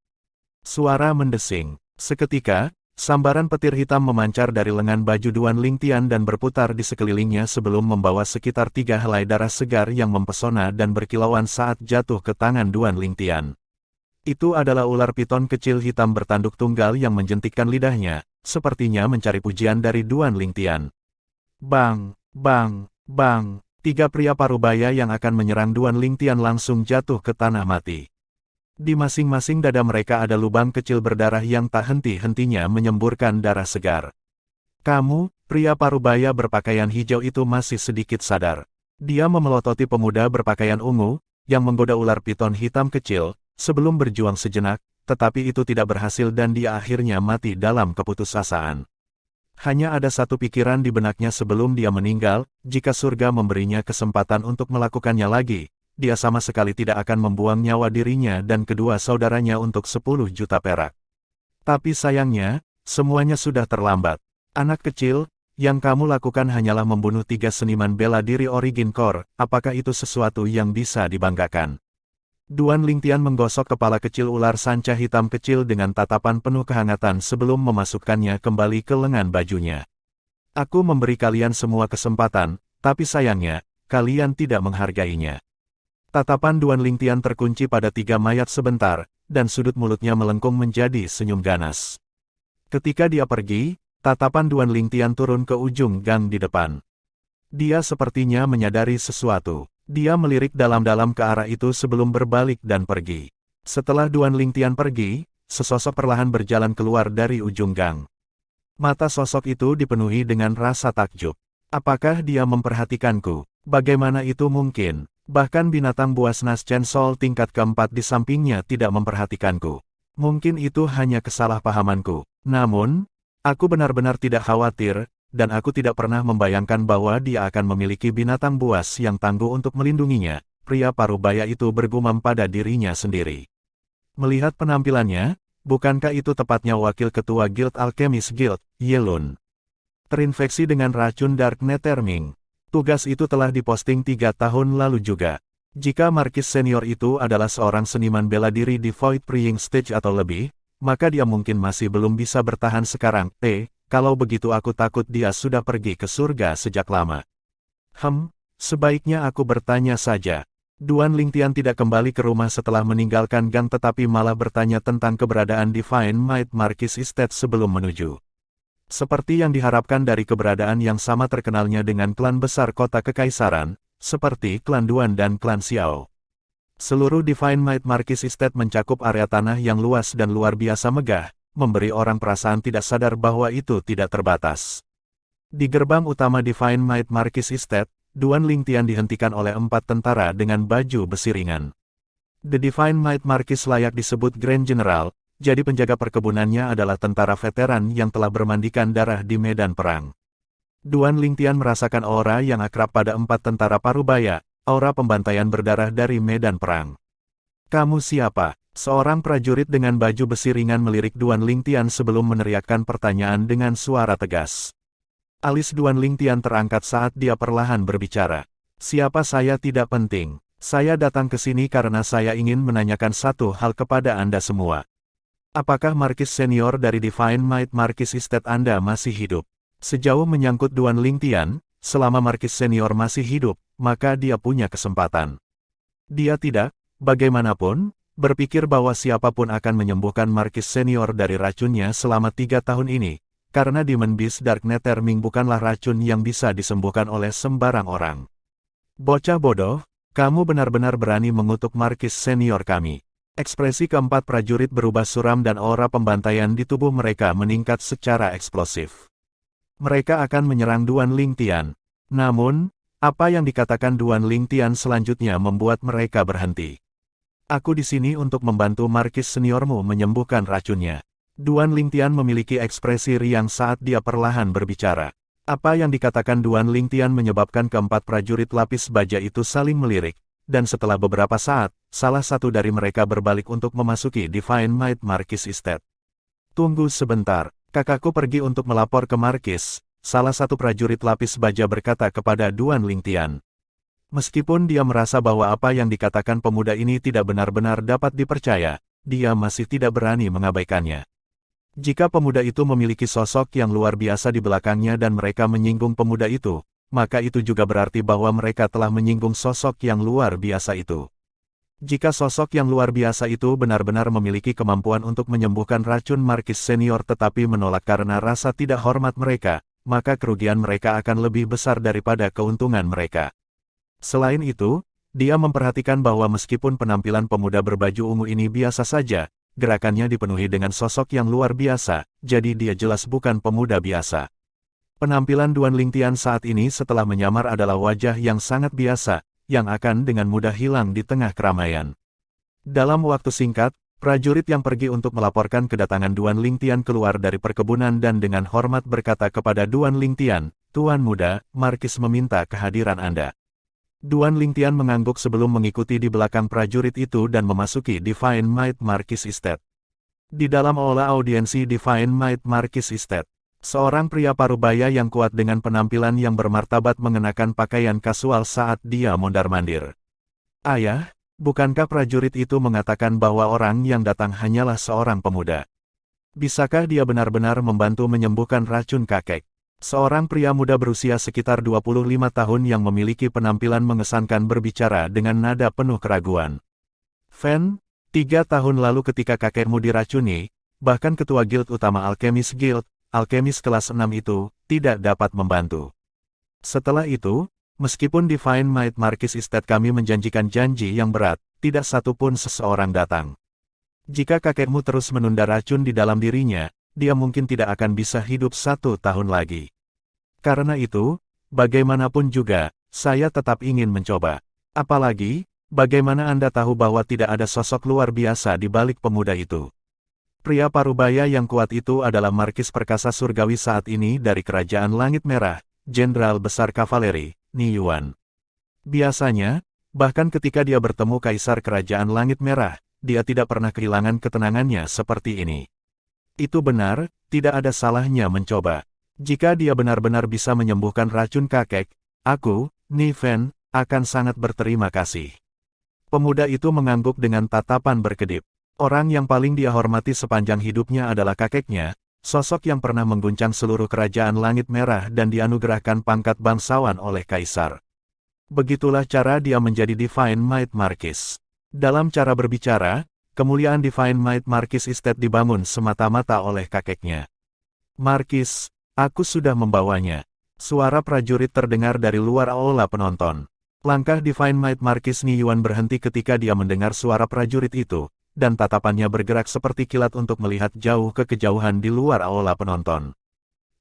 Suara mendesing. Seketika, sambaran petir hitam memancar dari lengan baju Duan Lingtian dan berputar di sekelilingnya sebelum membawa sekitar 3 helai darah segar yang mempesona dan berkilauan saat jatuh ke tangan Duan Lingtian. Itu adalah ular piton kecil hitam bertanduk tunggal yang menjentikkan lidahnya, sepertinya mencari pujian dari Duan Lingtian. Bang, bang, bang, tiga pria parubaya yang akan menyerang Duan Lingtian langsung jatuh ke tanah mati. Di masing-masing dada mereka ada lubang kecil berdarah yang tak henti-hentinya menyemburkan darah segar. "Kamu," pria parubaya berpakaian hijau itu masih sedikit sadar. Dia memelototi pemuda berpakaian ungu, yang menggoda ular piton hitam kecil, sebelum berjuang sejenak, tetapi itu tidak berhasil dan dia akhirnya mati dalam keputusasaan. Hanya ada satu pikiran di benaknya sebelum dia meninggal, jika surga memberinya kesempatan untuk melakukannya lagi, dia sama sekali tidak akan membuang nyawa dirinya dan kedua saudaranya untuk 10 juta perak. Tapi sayangnya, semuanya sudah terlambat. Anak kecil, yang kamu lakukan hanyalah membunuh 3 seniman bela diri Origin Core, apakah itu sesuatu yang bisa dibanggakan? Duan Lingtian menggosok kepala kecil ular sanca hitam kecil dengan tatapan penuh kehangatan sebelum memasukkannya kembali ke lengan bajunya. Aku memberi kalian semua kesempatan, tapi sayangnya, kalian tidak menghargainya. Tatapan Duan Lingtian terkunci pada 3 mayat sebentar, dan sudut mulutnya melengkung menjadi senyum ganas. Ketika dia pergi, tatapan Duan Lingtian turun ke ujung gang di depan. Dia sepertinya menyadari sesuatu. Dia melirik dalam-dalam ke arah itu sebelum berbalik dan pergi. Setelah Duan Lingtian pergi, sesosok perlahan berjalan keluar dari ujung gang. Mata sosok itu dipenuhi dengan rasa takjub. Apakah dia memperhatikanku? Bagaimana itu mungkin? Bahkan binatang buas Nas Chen Sol tingkat keempat di sampingnya tidak memperhatikanku. Mungkin itu hanya kesalahpahamanku. Namun, aku benar-benar tidak khawatir, dan aku tidak pernah membayangkan bahwa dia akan memiliki binatang buas yang tangguh untuk melindunginya. Pria parubaya itu bergumam pada dirinya sendiri. Melihat penampilannya, bukankah itu tepatnya wakil ketua Guild Alchemist Guild, Ye Lun? Terinfeksi dengan racun Dark Netherming. Tugas itu telah diposting 3 tahun lalu juga. Jika Markis senior itu adalah seorang seniman bela diri di Void Preying Stage atau lebih, maka dia mungkin masih belum bisa bertahan sekarang. Kalau begitu aku takut dia sudah pergi ke surga sejak lama. Sebaiknya aku bertanya saja. Duan Lingtian tidak kembali ke rumah setelah meninggalkan gang tetapi malah bertanya tentang keberadaan Divine Might Marquis Estate sebelum menuju. Seperti yang diharapkan dari keberadaan yang sama terkenalnya dengan klan besar kota kekaisaran, seperti klan Duan dan klan Xiao. Seluruh Divine Might Marquis Estate mencakup area tanah yang luas dan luar biasa megah, memberi orang perasaan tidak sadar bahwa itu tidak terbatas. Di gerbang utama Divine Might Marquis Estate, Duan Lingtian dihentikan oleh 4 tentara dengan baju besi ringan. The Divine Might Marquis layak disebut Grand General, jadi penjaga perkebunannya adalah tentara veteran yang telah bermandikan darah di medan perang. Duan Lingtian merasakan aura yang akrab pada 4 tentara parubaya, aura pembantaian berdarah dari medan perang. Kamu siapa? Seorang prajurit dengan baju besi ringan melirik Duan Lingtian sebelum meneriakkan pertanyaan dengan suara tegas. Alis Duan Lingtian terangkat saat dia perlahan berbicara. Siapa saya tidak penting. Saya datang ke sini karena saya ingin menanyakan satu hal kepada Anda semua. Apakah Markis senior dari Divine Might Marquis Estate Anda masih hidup? Sejauh menyangkut Duan Lingtian, selama Markis senior masih hidup, maka dia punya kesempatan. Dia tidak, bagaimanapun, berpikir bahwa siapapun akan menyembuhkan Markis senior dari racunnya selama 3 tahun ini, karena Demon Beast Dark Netherming bukanlah racun yang bisa disembuhkan oleh sembarang orang. Bocah bodoh, kamu benar-benar berani mengutuk Markis senior kami. Ekspresi keempat prajurit berubah suram dan aura pembantaian di tubuh mereka meningkat secara eksplosif. Mereka akan menyerang Duan Lingtian. Namun, apa yang dikatakan Duan Lingtian selanjutnya membuat mereka berhenti. Aku di sini untuk membantu Markis seniormu menyembuhkan racunnya. Duan Lingtian memiliki ekspresi riang saat dia perlahan berbicara. Apa yang dikatakan Duan Lingtian menyebabkan keempat prajurit lapis baja itu saling melirik, dan setelah beberapa saat, salah satu dari mereka berbalik untuk memasuki Divine Might Marquis Estate. Tunggu sebentar, kakakku pergi untuk melapor ke Markis, salah satu prajurit lapis baja berkata kepada Duan Lingtian. Meskipun dia merasa bahwa apa yang dikatakan pemuda ini tidak benar-benar dapat dipercaya, dia masih tidak berani mengabaikannya. Jika pemuda itu memiliki sosok yang luar biasa di belakangnya dan mereka menyinggung pemuda itu, maka itu juga berarti bahwa mereka telah menyinggung sosok yang luar biasa itu. Jika sosok yang luar biasa itu benar-benar memiliki kemampuan untuk menyembuhkan racun Markis senior tetapi menolak karena rasa tidak hormat mereka, maka kerugian mereka akan lebih besar daripada keuntungan mereka. Selain itu, dia memperhatikan bahwa meskipun penampilan pemuda berbaju ungu ini biasa saja, gerakannya dipenuhi dengan sosok yang luar biasa, jadi dia jelas bukan pemuda biasa. Penampilan Duan Lingtian saat ini setelah menyamar adalah wajah yang sangat biasa, yang akan dengan mudah hilang di tengah keramaian. Dalam waktu singkat, prajurit yang pergi untuk melaporkan kedatangan Duan Lingtian keluar dari perkebunan dan dengan hormat berkata kepada Duan Lingtian, "Tuan muda, Markis meminta kehadiran Anda." Duan Lingtian mengangguk sebelum mengikuti di belakang prajurit itu dan memasuki Divine Might Markis Estate. Di dalam aula audiensi Divine Might Markis Estate, seorang pria parubaya yang kuat dengan penampilan yang bermartabat mengenakan pakaian kasual saat dia mondar-mandir. "Ayah, bukankah prajurit itu mengatakan bahwa orang yang datang hanyalah seorang pemuda? Bisakah dia benar-benar membantu menyembuhkan racun kakek?" Seorang pria muda berusia sekitar 25 tahun yang memiliki penampilan mengesankan berbicara dengan nada penuh keraguan. "Fen, 3 tahun lalu ketika kakekmu diracuni, bahkan ketua guild utama Alchemist Guild, alkemis kelas 6 itu, tidak dapat membantu. Setelah itu, meskipun Divine Might Markis Estate kami menjanjikan janji yang berat, tidak satu pun seseorang datang. Jika kakekmu terus menunda racun di dalam dirinya, dia mungkin tidak akan bisa hidup 1 tahun lagi. Karena itu, bagaimanapun juga, saya tetap ingin mencoba. Apalagi, bagaimana Anda tahu bahwa tidak ada sosok luar biasa di balik pemuda itu?" Pria parubaya yang kuat itu adalah Markis Perkasa Surgawi saat ini dari Kerajaan Langit Merah, Jenderal Besar Kavaleri, Ni Yuan. Biasanya, bahkan ketika dia bertemu Kaisar Kerajaan Langit Merah, dia tidak pernah kehilangan ketenangannya seperti ini. Itu benar, tidak ada salahnya mencoba. Jika dia benar-benar bisa menyembuhkan racun kakek, aku, Ni Fen, akan sangat berterima kasih. Pemuda itu mengangguk dengan tatapan berkedip. Orang yang paling dia hormati sepanjang hidupnya adalah kakeknya, sosok yang pernah mengguncang seluruh kerajaan Langit Merah dan dianugerahkan pangkat bangsawan oleh Kaisar. Begitulah cara dia menjadi Divine Might Markis. Dalam cara berbicara, kemuliaan Divine Might Markis Estate dibangun semata-mata oleh kakeknya. "Markis, aku sudah membawanya." Suara prajurit terdengar dari luar aula penonton. Langkah Divine Might Markis Ni Yuan berhenti ketika dia mendengar suara prajurit itu, dan tatapannya bergerak seperti kilat untuk melihat jauh ke kejauhan di luar aula penonton.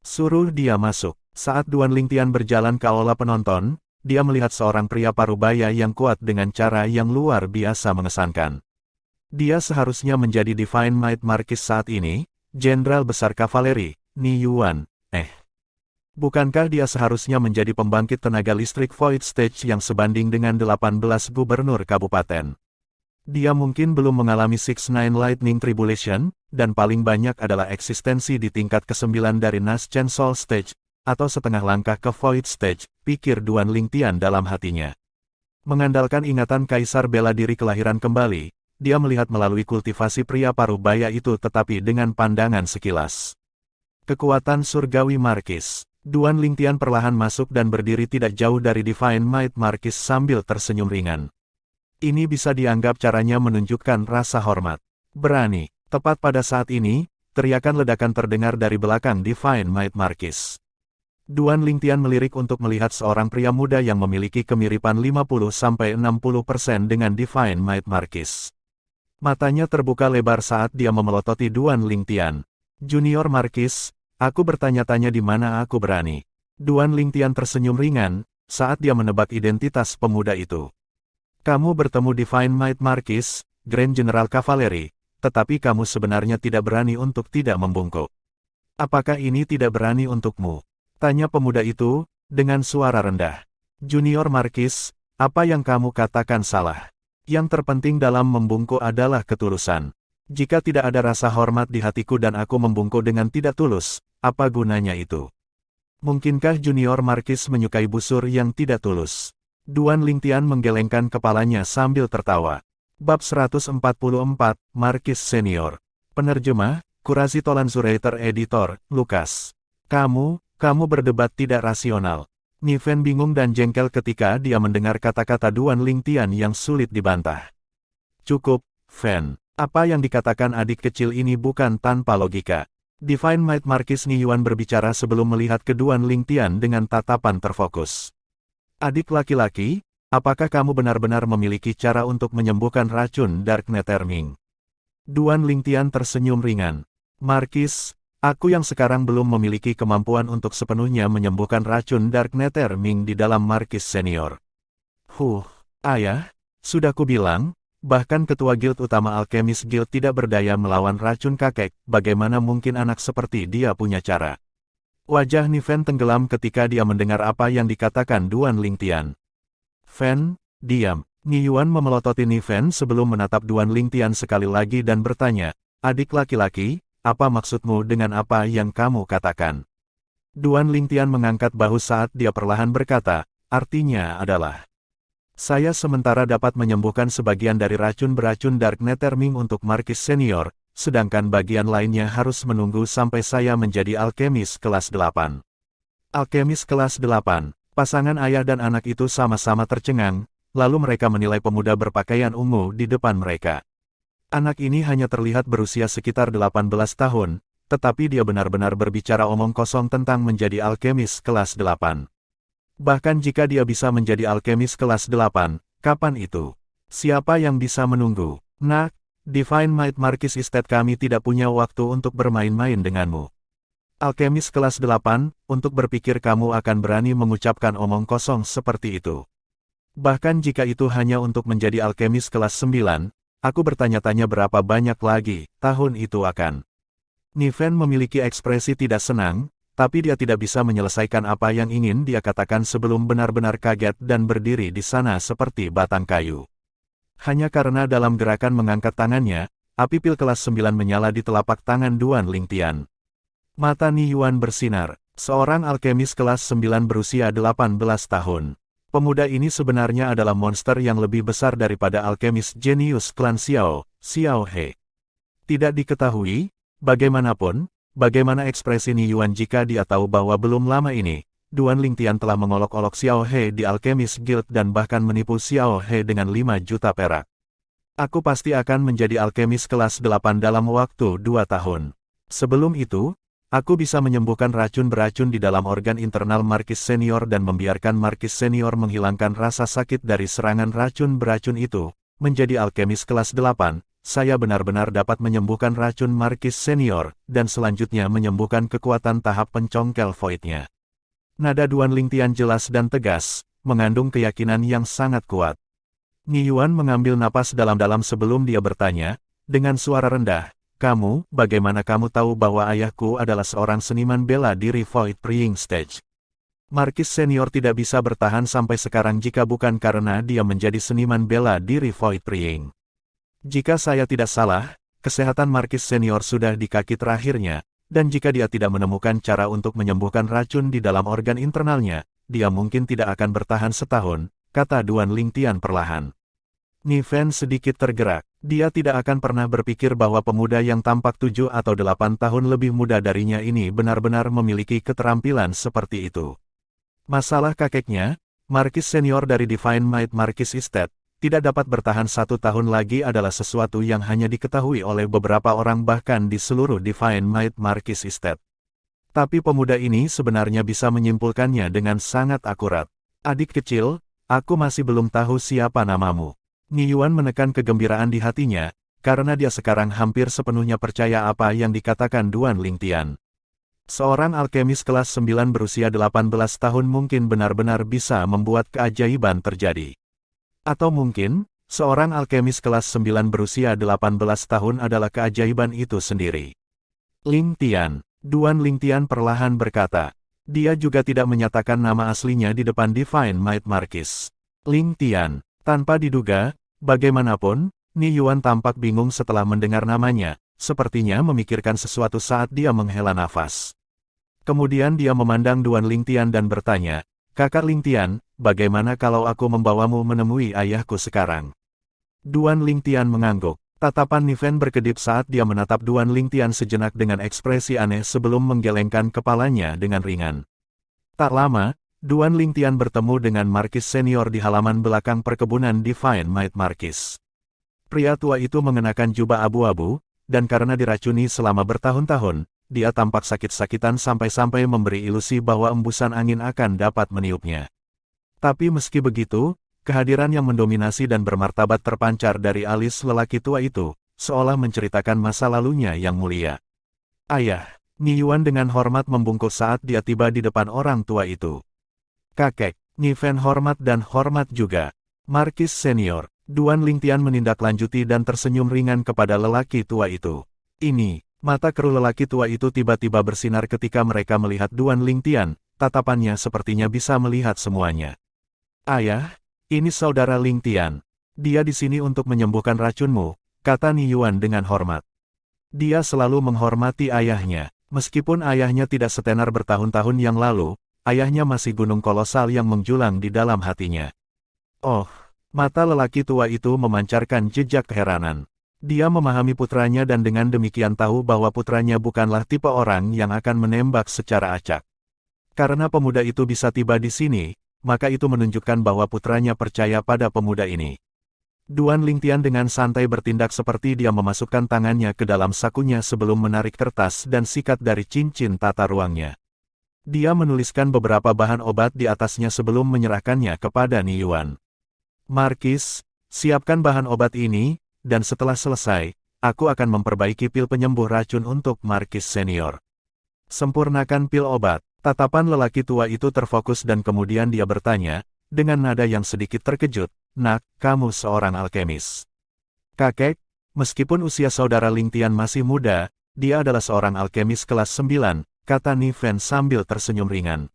"Suruh dia masuk." Saat Duan Lingtian berjalan ke aula penonton, dia melihat seorang pria parubaya yang kuat dengan cara yang luar biasa mengesankan. Dia seharusnya menjadi Divine Might Markis saat ini, Jenderal Besar Kavaleri, Ni Yuan. Bukankah dia seharusnya menjadi pembangkit tenaga listrik Void Stage yang sebanding dengan 18 gubernur kabupaten? Dia mungkin belum mengalami 6-9 Lightning Tribulation, dan paling banyak adalah eksistensi di tingkat ke-9 dari Naschen Soul Stage, atau setengah langkah ke Void Stage, pikir Duan Lingtian dalam hatinya. Mengandalkan ingatan Kaisar bela diri kelahiran kembali, dia melihat melalui kultivasi pria parubaya itu tetapi dengan pandangan sekilas. Kekuatan surgawi Markis. Duan Lingtian perlahan masuk dan berdiri tidak jauh dari Divine Might Markis sambil tersenyum ringan. Ini bisa dianggap caranya menunjukkan rasa hormat. "Berani." Tepat pada saat ini, teriakan ledakan terdengar dari belakang Divine Might Markis. Duan Lingtian melirik untuk melihat seorang pria muda yang memiliki kemiripan 50-60% dengan Divine Might Markis. Matanya terbuka lebar saat dia memelototi Duan Lingtian. "Junior Markis, aku bertanya-tanya di mana aku berani." Duan Lingtian tersenyum ringan, saat dia menebak identitas pemuda itu. "Kamu bertemu Divine Might Markis, Grand General Kavaleri, tetapi kamu sebenarnya tidak berani untuk tidak membungkuk. Apakah ini tidak berani untukmu?" Tanya pemuda itu, dengan suara rendah. "Junior Markis, apa yang kamu katakan salah. Yang terpenting dalam membungkuk adalah ketulusan. Jika tidak ada rasa hormat di hatiku dan aku membungkuk dengan tidak tulus, apa gunanya itu? Mungkinkah Junior Markis menyukai busur yang tidak tulus?" Duan Lingtian menggelengkan kepalanya sambil tertawa. Bab 144, Markis Senior. Penerjemah, Kurasi Tolanzurator Editor, Lukas. Kamu berdebat tidak rasional." Ni Fen bingung dan jengkel ketika dia mendengar kata-kata Duan Lingtian yang sulit dibantah. "Cukup, Fen. Apa yang dikatakan adik kecil ini bukan tanpa logika." Divine Might Markis Ni Yuan berbicara sebelum melihat ke Duan Lingtian dengan tatapan terfokus. "Adik laki-laki, apakah kamu benar-benar memiliki cara untuk menyembuhkan racun Dark Nether Ming?" Duan Lingtian tersenyum ringan. "Markis, aku yang sekarang belum memiliki kemampuan untuk sepenuhnya menyembuhkan racun Dark Nether Ming di dalam Markis Senior." Ayah, sudah kubilang, bahkan ketua guild utama alkemis guild tidak berdaya melawan racun kakek, bagaimana mungkin anak seperti dia punya cara? Wajah Niven tenggelam ketika dia mendengar apa yang dikatakan Duan Lingtian. Fen, diam. Ni Yuan memelototi Niven sebelum menatap Duan Lingtian sekali lagi dan bertanya, adik laki-laki, apa maksudmu dengan apa yang kamu katakan? Duan Lingtian mengangkat bahu saat dia perlahan berkata, artinya adalah, saya sementara dapat menyembuhkan sebagian dari racun beracun Dark Netherming untuk Markis Senior, sedangkan bagian lainnya harus menunggu sampai saya menjadi alkemis kelas 8. Alkemis kelas 8, pasangan ayah dan anak itu sama-sama tercengang, lalu mereka menilai pemuda berpakaian ungu di depan mereka. Anak ini hanya terlihat berusia sekitar 18 tahun, tetapi dia benar-benar berbicara omong kosong tentang menjadi alkemis kelas 8. Bahkan jika dia bisa menjadi alkemis kelas 8, kapan itu? Siapa yang bisa menunggu? Nak, Divine Might Marquis Estate kami tidak punya waktu untuk bermain-main denganmu. Alkemis kelas 8, untuk berpikir kamu akan berani mengucapkan omong kosong seperti itu. Bahkan jika itu hanya untuk menjadi alkemis kelas 9, aku bertanya-tanya berapa banyak lagi tahun itu akan. Niven memiliki ekspresi tidak senang, tapi dia tidak bisa menyelesaikan apa yang ingin dia katakan sebelum benar-benar kaget dan berdiri di sana seperti batang kayu. Hanya karena dalam gerakan mengangkat tangannya, api pil kelas 9 menyala di telapak tangan Duan Lingtian. Mata Ni Yuan bersinar, seorang alkemis kelas 9 berusia 18 tahun. Pemuda ini sebenarnya adalah monster yang lebih besar daripada alkemis jenius klan Xiao, Xiao He. Tidak diketahui, bagaimanapun, bagaimana ekspresi Ni Yuan jika dia tahu bahwa belum lama ini, Duan Lingtian telah mengolok-olok Xiao He di Alchemist Guild dan bahkan menipu Xiao He dengan 5 juta perak. Aku pasti akan menjadi alkemis kelas 8 dalam waktu 2 tahun. Sebelum itu, aku bisa menyembuhkan racun beracun di dalam organ internal Markis Senior dan membiarkan Markis Senior menghilangkan rasa sakit dari serangan racun beracun itu. Menjadi alkemis kelas 8, saya benar-benar dapat menyembuhkan racun Markis Senior, dan selanjutnya menyembuhkan kekuatan tahap pencongkel void-nya. Nada Duan Lingtian jelas dan tegas, mengandung keyakinan yang sangat kuat. Ni Yuan mengambil napas dalam-dalam sebelum dia bertanya, dengan suara rendah, kamu, bagaimana kamu tahu bahwa ayahku adalah seorang seniman bela diri Void Praying Stage? Markis Senior tidak bisa bertahan sampai sekarang jika bukan karena dia menjadi seniman bela diri Void Praying. Jika saya tidak salah, kesehatan Markis Senior sudah di kaki terakhirnya, dan jika dia tidak menemukan cara untuk menyembuhkan racun di dalam organ internalnya, dia mungkin tidak akan bertahan setahun, kata Duan Lingtian perlahan. Niven sedikit tergerak. Dia tidak akan pernah berpikir bahwa pemuda yang tampak 7 atau 8 tahun lebih muda darinya ini benar-benar memiliki keterampilan seperti itu. Masalah kakeknya, Markis Senior dari Divine Might Marquis Estate, tidak dapat bertahan 1 tahun lagi adalah sesuatu yang hanya diketahui oleh beberapa orang bahkan di seluruh Divine Might Marquis Estate. Tapi pemuda ini sebenarnya bisa menyimpulkannya dengan sangat akurat. Adik kecil, aku masih belum tahu siapa namamu. Ni Yuan menekan kegembiraan di hatinya, karena dia sekarang hampir sepenuhnya percaya apa yang dikatakan Duan Lingtian. Seorang alkemis kelas 9 berusia 18 tahun mungkin benar-benar bisa membuat keajaiban terjadi. Atau mungkin, seorang alkemis kelas 9 berusia 18 tahun adalah keajaiban itu sendiri. Lingtian, Duan Lingtian perlahan berkata. Dia juga tidak menyatakan nama aslinya di depan Divine Might Marquis. Lingtian. Tanpa diduga, bagaimanapun, Ni Yuan tampak bingung setelah mendengar namanya, sepertinya memikirkan sesuatu saat dia menghela nafas. Kemudian dia memandang Duan Lingtian dan bertanya, Kakak Lingtian, bagaimana kalau aku membawamu menemui ayahku sekarang? Duan Lingtian mengangguk. Tatapan Niven berkedip saat dia menatap Duan Lingtian sejenak dengan ekspresi aneh sebelum menggelengkan kepalanya dengan ringan. Tak lama, Duan Lingtian bertemu dengan Markis Senior di halaman belakang perkebunan Divine Might Marquis. Pria tua itu mengenakan jubah abu-abu, dan karena diracuni selama bertahun-tahun, dia tampak sakit-sakitan sampai-sampai memberi ilusi bahwa embusan angin akan dapat meniupnya. Tapi meski begitu, kehadiran yang mendominasi dan bermartabat terpancar dari alis lelaki tua itu, seolah menceritakan masa lalunya yang mulia. Ayah, Ni Yuan dengan hormat membungkuk saat dia tiba di depan orang tua itu. Kakek, Niven hormat dan hormat juga. Markis Senior. Duan Lingtian menindaklanjuti dan tersenyum ringan kepada lelaki tua itu. Ini, mata keruh lelaki tua itu tiba-tiba bersinar ketika mereka melihat Duan Lingtian, tatapannya sepertinya bisa melihat semuanya. Ayah, ini saudara Lingtian. Dia di sini untuk menyembuhkan racunmu, kata Ni Yuan dengan hormat. Dia selalu menghormati ayahnya, meskipun ayahnya tidak setenar bertahun-tahun yang lalu, ayahnya masih gunung kolosal yang menjulang di dalam hatinya. Oh, mata lelaki tua itu memancarkan jejak keheranan. Dia memahami putranya dan dengan demikian tahu bahwa putranya bukanlah tipe orang yang akan menembak secara acak. Karena pemuda itu bisa tiba di sini, maka itu menunjukkan bahwa putranya percaya pada pemuda ini. Duan Lingtian dengan santai bertindak seperti dia memasukkan tangannya ke dalam sakunya sebelum menarik kertas dan sikat dari cincin tata ruangnya. Dia menuliskan beberapa bahan obat di atasnya sebelum menyerahkannya kepada Ni Yuan. Markis, siapkan bahan obat ini, dan setelah selesai, aku akan memperbaiki pil penyembuh racun untuk Markis Senior. Sempurnakan pil obat. Tatapan lelaki tua itu terfokus dan kemudian dia bertanya, dengan nada yang sedikit terkejut, "Nak, kamu seorang alkemis." "Kakek, meskipun usia saudara Lingtian masih muda, dia adalah seorang alkemis kelas 9, kata Ni Fen sambil tersenyum ringan.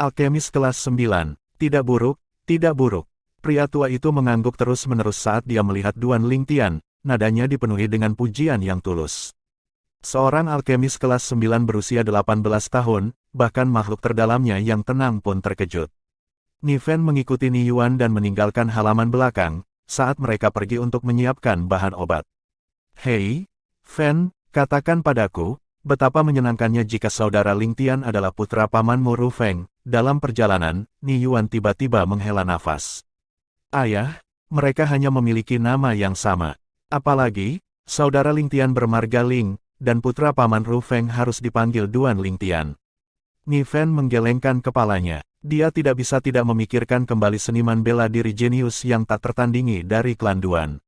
"Alkemis kelas 9, tidak buruk, tidak buruk." Pria tua itu mengangguk terus-menerus saat dia melihat Duan Lingtian, nadanya dipenuhi dengan pujian yang tulus. Seorang alkemis kelas 9 berusia 18 tahun, bahkan makhluk terdalamnya yang tenang pun terkejut. Ni Fen mengikuti Ni Yuan dan meninggalkan halaman belakang, saat mereka pergi untuk menyiapkan bahan obat. "Hei, Fen, katakan padaku, betapa menyenangkannya jika saudara Lingtian adalah putra pamanmu Ru Feng." Dalam perjalanan, Ni Yuan tiba-tiba menghela nafas. "Ayah, mereka hanya memiliki nama yang sama. Apalagi, saudara Lingtian bermarga Ling, dan putra paman Ru Feng harus dipanggil Duan Lingtian." Ni Fen menggelengkan kepalanya. Dia tidak bisa tidak memikirkan kembali seniman bela diri jenius yang tak tertandingi dari klan Duan.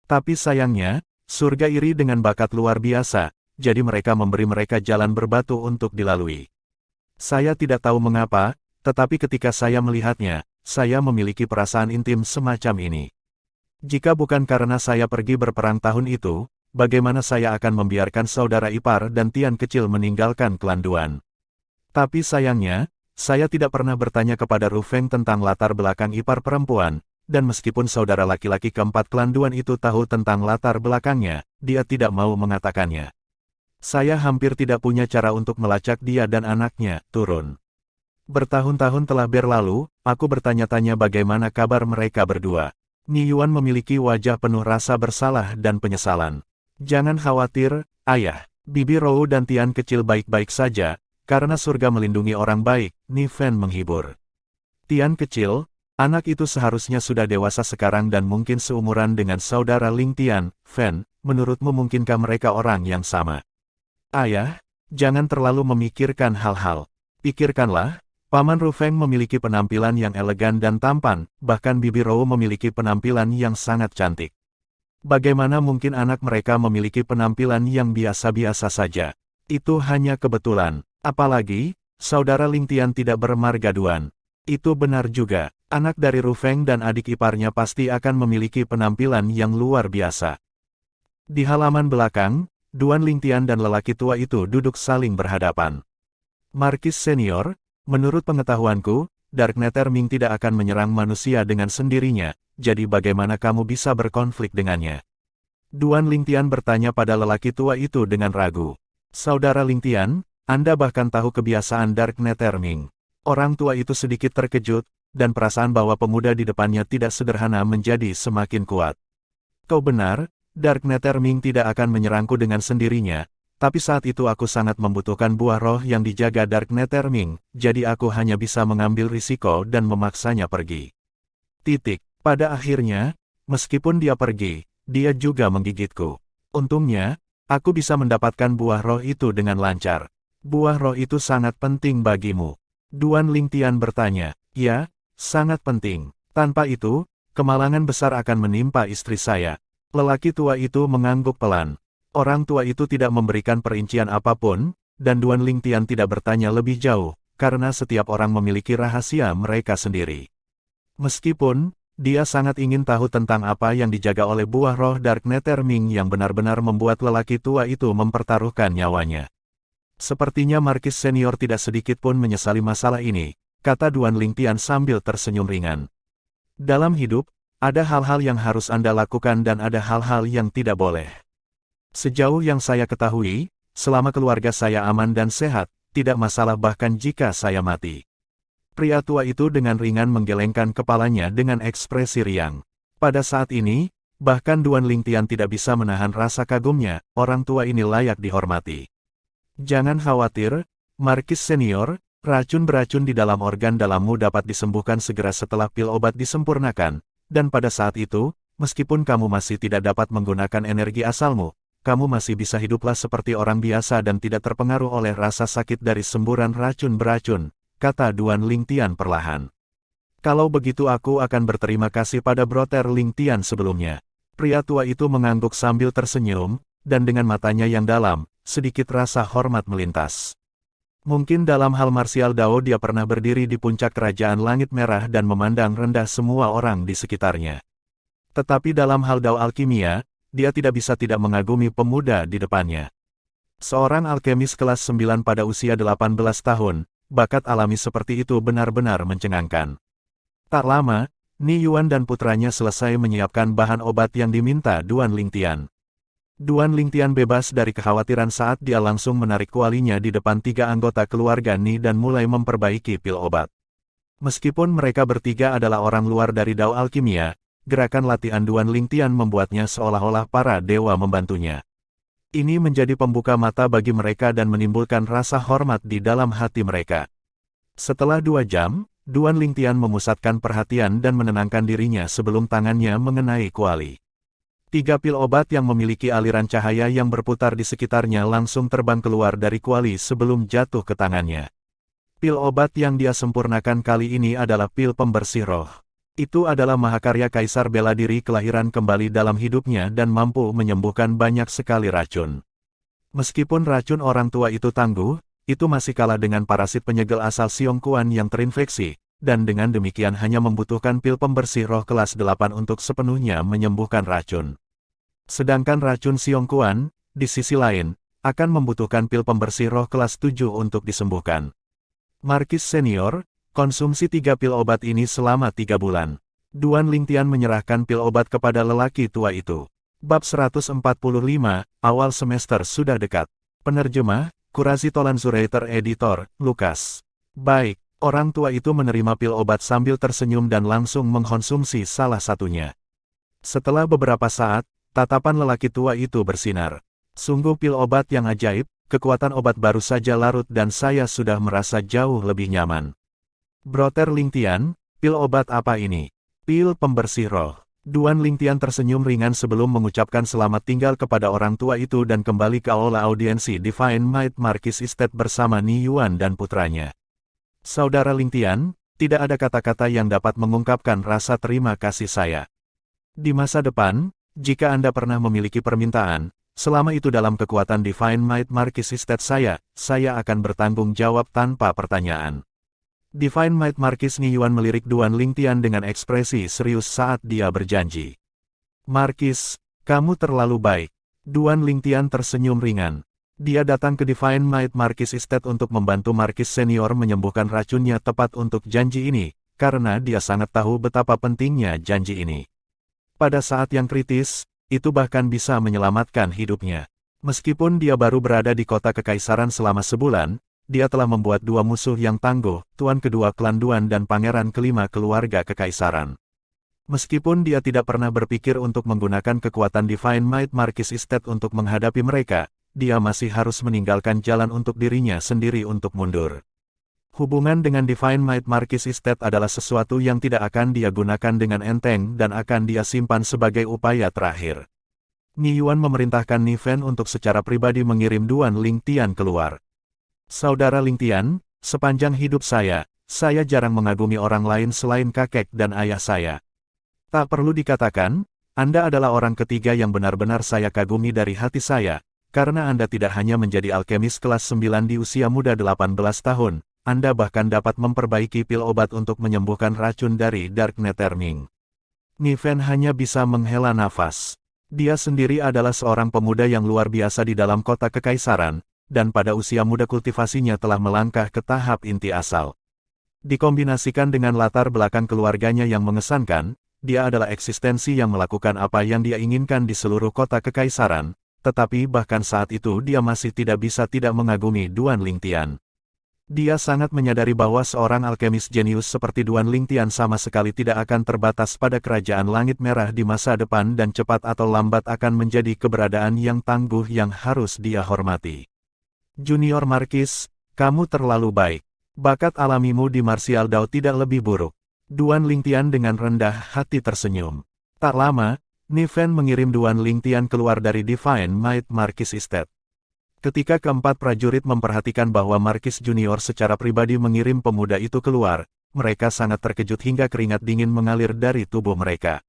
Tapi sayangnya, surga iri dengan bakat luar biasa, jadi mereka memberi mereka jalan berbatu untuk dilalui. Saya tidak tahu mengapa, tetapi ketika saya melihatnya, saya memiliki perasaan intim semacam ini. Jika bukan karena saya pergi berperang tahun itu, bagaimana saya akan membiarkan saudara ipar dan Tian kecil meninggalkan klan Duan? Tapi sayangnya, saya tidak pernah bertanya kepada Ru Feng tentang latar belakang ipar perempuan, dan meskipun saudara laki-laki keempat klan Duan itu tahu tentang latar belakangnya, dia tidak mau mengatakannya. Saya hampir tidak punya cara untuk melacak dia dan anaknya, turun. Bertahun-tahun telah berlalu, aku bertanya-tanya bagaimana kabar mereka berdua. Ni Yuan memiliki wajah penuh rasa bersalah dan penyesalan. "Jangan khawatir, ayah. Bibi Rou dan Tian kecil baik-baik saja, karena surga melindungi orang baik," Ni Fen menghibur. "Tian kecil, anak itu seharusnya sudah dewasa sekarang dan mungkin seumuran dengan saudara Lingtian, Fen, menurutmu mungkinkah mereka orang yang sama?" "Ayah, jangan terlalu memikirkan hal-hal. Pikirkanlah, Paman Ru Feng memiliki penampilan yang elegan dan tampan, bahkan Bibi Rou memiliki penampilan yang sangat cantik. Bagaimana mungkin anak mereka memiliki penampilan yang biasa-biasa saja? Itu hanya kebetulan. Apalagi, saudara Lingtian tidak bermarga Duan. Itu benar juga, anak dari Ru Feng dan adik iparnya pasti akan memiliki penampilan yang luar biasa." Di halaman belakang, Duan Lingtian dan lelaki tua itu duduk saling berhadapan. "Markis Senior, menurut pengetahuanku, Dark Nether Ming tidak akan menyerang manusia dengan sendirinya, jadi bagaimana kamu bisa berkonflik dengannya?" Duan Lingtian bertanya pada lelaki tua itu dengan ragu. "Saudara Lingtian, Anda bahkan tahu kebiasaan Dark Nether Ming." Orang tua itu sedikit terkejut, dan perasaan bahwa pemuda di depannya tidak sederhana menjadi semakin kuat. "Kau benar, Dark Nether Ming tidak akan menyerangku dengan sendirinya. Tapi saat itu aku sangat membutuhkan buah roh yang dijaga Dark Nether Ming, jadi aku hanya bisa mengambil risiko dan memaksanya pergi. Pada akhirnya, meskipun dia pergi, dia juga menggigitku. Untungnya, aku bisa mendapatkan buah roh itu dengan lancar. Buah roh itu sangat penting bagimu." Duan Lingtian bertanya. "Ya, sangat penting. Tanpa itu, kemalangan besar akan menimpa istri saya." Lelaki tua itu mengangguk pelan. Orang tua itu tidak memberikan perincian apapun, dan Duan Lingtian tidak bertanya lebih jauh, karena setiap orang memiliki rahasia mereka sendiri. Meskipun, Dia sangat ingin tahu tentang apa yang dijaga oleh buah roh Dark Netherming yang benar-benar membuat lelaki tua itu mempertaruhkan nyawanya. Sepertinya Markis Senior tidak sedikit pun menyesali masalah ini, kata Duan Lingtian sambil tersenyum ringan. Dalam hidup, ada hal-hal yang harus Anda lakukan dan ada hal-hal yang tidak boleh. Sejauh yang saya ketahui, selama keluarga saya aman dan sehat, tidak masalah bahkan jika saya mati. Pria tua itu dengan ringan menggelengkan kepalanya dengan ekspresi riang. Pada saat ini, bahkan Duan Lingtian tidak bisa menahan rasa kagumnya, orang tua ini layak dihormati. Jangan khawatir, Markis Senior, racun beracun di dalam organ dalammu dapat disembuhkan segera setelah pil obat disempurnakan, dan pada saat itu, meskipun kamu masih tidak dapat menggunakan energi asalmu, kamu masih bisa hiduplah seperti orang biasa dan tidak terpengaruh oleh rasa sakit dari semburan racun beracun, kata Duan Lingtian perlahan. Kalau begitu aku akan berterima kasih pada Brother Lingtian sebelumnya. Pria tua itu mengangguk sambil tersenyum, dan dengan matanya yang dalam, sedikit rasa hormat melintas. Mungkin dalam hal marsial Dao dia pernah berdiri di puncak kerajaan langit merah dan memandang rendah semua orang di sekitarnya. Tetapi dalam hal Dao alkimia, dia tidak bisa tidak mengagumi pemuda di depannya. Seorang alkemis kelas 9 pada usia 18 tahun, bakat alami seperti itu benar-benar mencengangkan. Tak lama, Ni Yuan dan putranya selesai menyiapkan bahan obat yang diminta Duan Lingtian. Duan Lingtian bebas dari kekhawatiran saat dia langsung menarik kualinya di depan 3 anggota keluarga Ni dan mulai memperbaiki pil obat. Meskipun mereka bertiga adalah orang luar dari Dao Alkimia, gerakan latihan Duan Lingtian membuatnya seolah-olah para dewa membantunya. Ini menjadi pembuka mata bagi mereka dan menimbulkan rasa hormat di dalam hati mereka. Setelah 2 jam, Duan Lingtian memusatkan perhatian dan menenangkan dirinya sebelum tangannya mengenai kuali. 3 pil obat yang memiliki aliran cahaya yang berputar di sekitarnya langsung terbang keluar dari kuali sebelum jatuh ke tangannya. Pil obat yang dia sempurnakan kali ini adalah pil pembersih roh. Itu adalah mahakarya Kaisar bela diri kelahiran kembali dalam hidupnya dan mampu menyembuhkan banyak sekali racun. Meskipun racun orang tua itu tangguh, itu masih kalah dengan parasit penyegel asal Xiongquan yang terinfeksi, dan dengan demikian hanya membutuhkan pil pembersih roh kelas 8 untuk sepenuhnya menyembuhkan racun. Sedangkan racun Xiongquan, di sisi lain, akan membutuhkan pil pembersih roh kelas 7 untuk disembuhkan. Markis Senior, konsumsi 3 pil obat ini selama 3 bulan. Duan Lingtian menyerahkan pil obat kepada lelaki tua itu. Bab 145, awal semester sudah dekat. Penerjemah, Qurazi Tolanzurator Editor, Lukas. Baik, orang tua itu menerima pil obat sambil tersenyum dan langsung mengkonsumsi salah satunya. Setelah beberapa saat, tatapan lelaki tua itu bersinar. Sungguh pil obat yang ajaib, kekuatan obat baru saja larut dan saya sudah merasa jauh lebih nyaman. Brother Lingtian, pil obat apa ini? Pil pembersih roh. Duan Lingtian tersenyum ringan sebelum mengucapkan selamat tinggal kepada orang tua itu dan kembali ke aula audiensi Divine Might Marquis Estate bersama Ni Yuan dan putranya. Saudara Lingtian, tidak ada kata-kata yang dapat mengungkapkan rasa terima kasih saya. Di masa depan, jika Anda pernah memiliki permintaan, selama itu dalam kekuatan Divine Might Marquis Estate saya akan bertanggung jawab tanpa pertanyaan. Divine Might Marquis Ni Yuan melirik Duan Lingtian dengan ekspresi serius saat dia berjanji. Marquis, kamu terlalu baik. Duan Lingtian tersenyum ringan. Dia datang ke Divine Might Marquis Estate untuk membantu Marquis Senior menyembuhkan racunnya tepat untuk janji ini, karena dia sangat tahu betapa pentingnya janji ini. Pada saat yang kritis, itu bahkan bisa menyelamatkan hidupnya. Meskipun dia baru berada di kota kekaisaran selama sebulan, dia telah membuat 2 musuh yang tangguh, tuan kedua klan Duan dan pangeran kelima keluarga kekaisaran. Meskipun dia tidak pernah berpikir untuk menggunakan kekuatan Divine Might Marquis Estate untuk menghadapi mereka, dia masih harus meninggalkan jalan untuk dirinya sendiri untuk mundur. Hubungan dengan Divine Might Marquis Estate adalah sesuatu yang tidak akan dia gunakan dengan enteng dan akan dia simpan sebagai upaya terakhir. Ni Yuan memerintahkan Ni Fen untuk secara pribadi mengirim Duan Lingtian keluar. Saudara Lingtian, sepanjang hidup saya jarang mengagumi orang lain selain kakek dan ayah saya. Tak perlu dikatakan, Anda adalah orang ketiga yang benar-benar saya kagumi dari hati saya, karena Anda tidak hanya menjadi alkemis kelas 9 di usia muda 18 tahun, Anda bahkan dapat memperbaiki pil obat untuk menyembuhkan racun dari Dark Netherming. Niven hanya bisa menghela nafas. Dia sendiri adalah seorang pemuda yang luar biasa di dalam kota kekaisaran, dan pada usia muda kultivasinya telah melangkah ke tahap inti asal. Dikombinasikan dengan latar belakang keluarganya yang mengesankan, dia adalah eksistensi yang melakukan apa yang dia inginkan di seluruh kota kekaisaran, tetapi bahkan saat itu dia masih tidak bisa tidak mengagumi Duan Lingtian. Dia sangat menyadari bahwa seorang alkemis jenius seperti Duan Lingtian sama sekali tidak akan terbatas pada kerajaan langit merah di masa depan dan cepat atau lambat akan menjadi keberadaan yang tangguh yang harus dia hormati. Junior Markis, kamu terlalu baik. Bakat alamimu di Martial Dao tidak lebih buruk. Duan Lingtian dengan rendah hati tersenyum. Tak lama, Niven mengirim Duan Lingtian keluar dari Divine Might Markis Estate. Ketika keempat prajurit memperhatikan bahwa Markis Junior secara pribadi mengirim pemuda itu keluar, mereka sangat terkejut hingga keringat dingin mengalir dari tubuh mereka.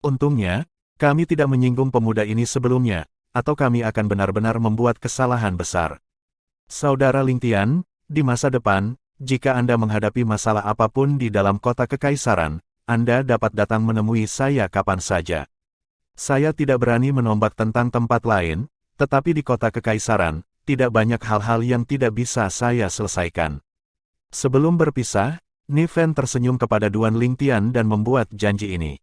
Untungnya, kami tidak menyinggung pemuda ini sebelumnya, atau kami akan benar-benar membuat kesalahan besar. Saudara Lingtian, di masa depan, jika Anda menghadapi masalah apapun di dalam kota kekaisaran, Anda dapat datang menemui saya kapan saja. Saya tidak berani menombak tentang tempat lain, tetapi di kota kekaisaran, tidak banyak hal-hal yang tidak bisa saya selesaikan. Sebelum berpisah, Niven tersenyum kepada Duan Lingtian dan membuat janji ini.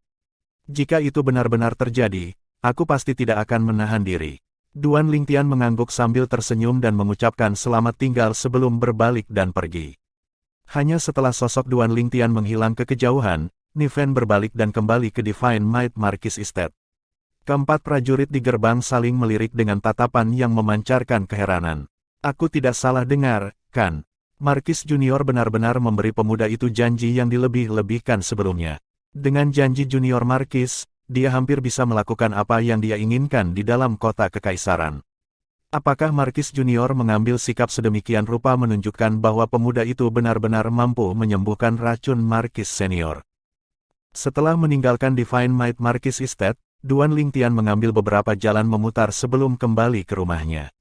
Jika itu benar-benar terjadi, aku pasti tidak akan menahan diri. Duan Lingtian mengangguk sambil tersenyum dan mengucapkan selamat tinggal sebelum berbalik dan pergi. Hanya setelah sosok Duan Lingtian menghilang ke kejauhan, Niven berbalik dan kembali ke Divine Might Markis Estate. Keempat prajurit di gerbang saling melirik dengan tatapan yang memancarkan keheranan. Aku tidak salah dengar, kan? Markis Junior benar-benar memberi pemuda itu janji yang dilebih-lebihkan sebelumnya. Dengan janji Junior Markis, dia hampir bisa melakukan apa yang dia inginkan di dalam kota kekaisaran. Apakah Markis Junior mengambil sikap sedemikian rupa menunjukkan bahwa pemuda itu benar-benar mampu menyembuhkan racun Markis Senior? Setelah meninggalkan Divine Might Markis Estate, Duan Lingtian mengambil beberapa jalan memutar sebelum kembali ke rumahnya.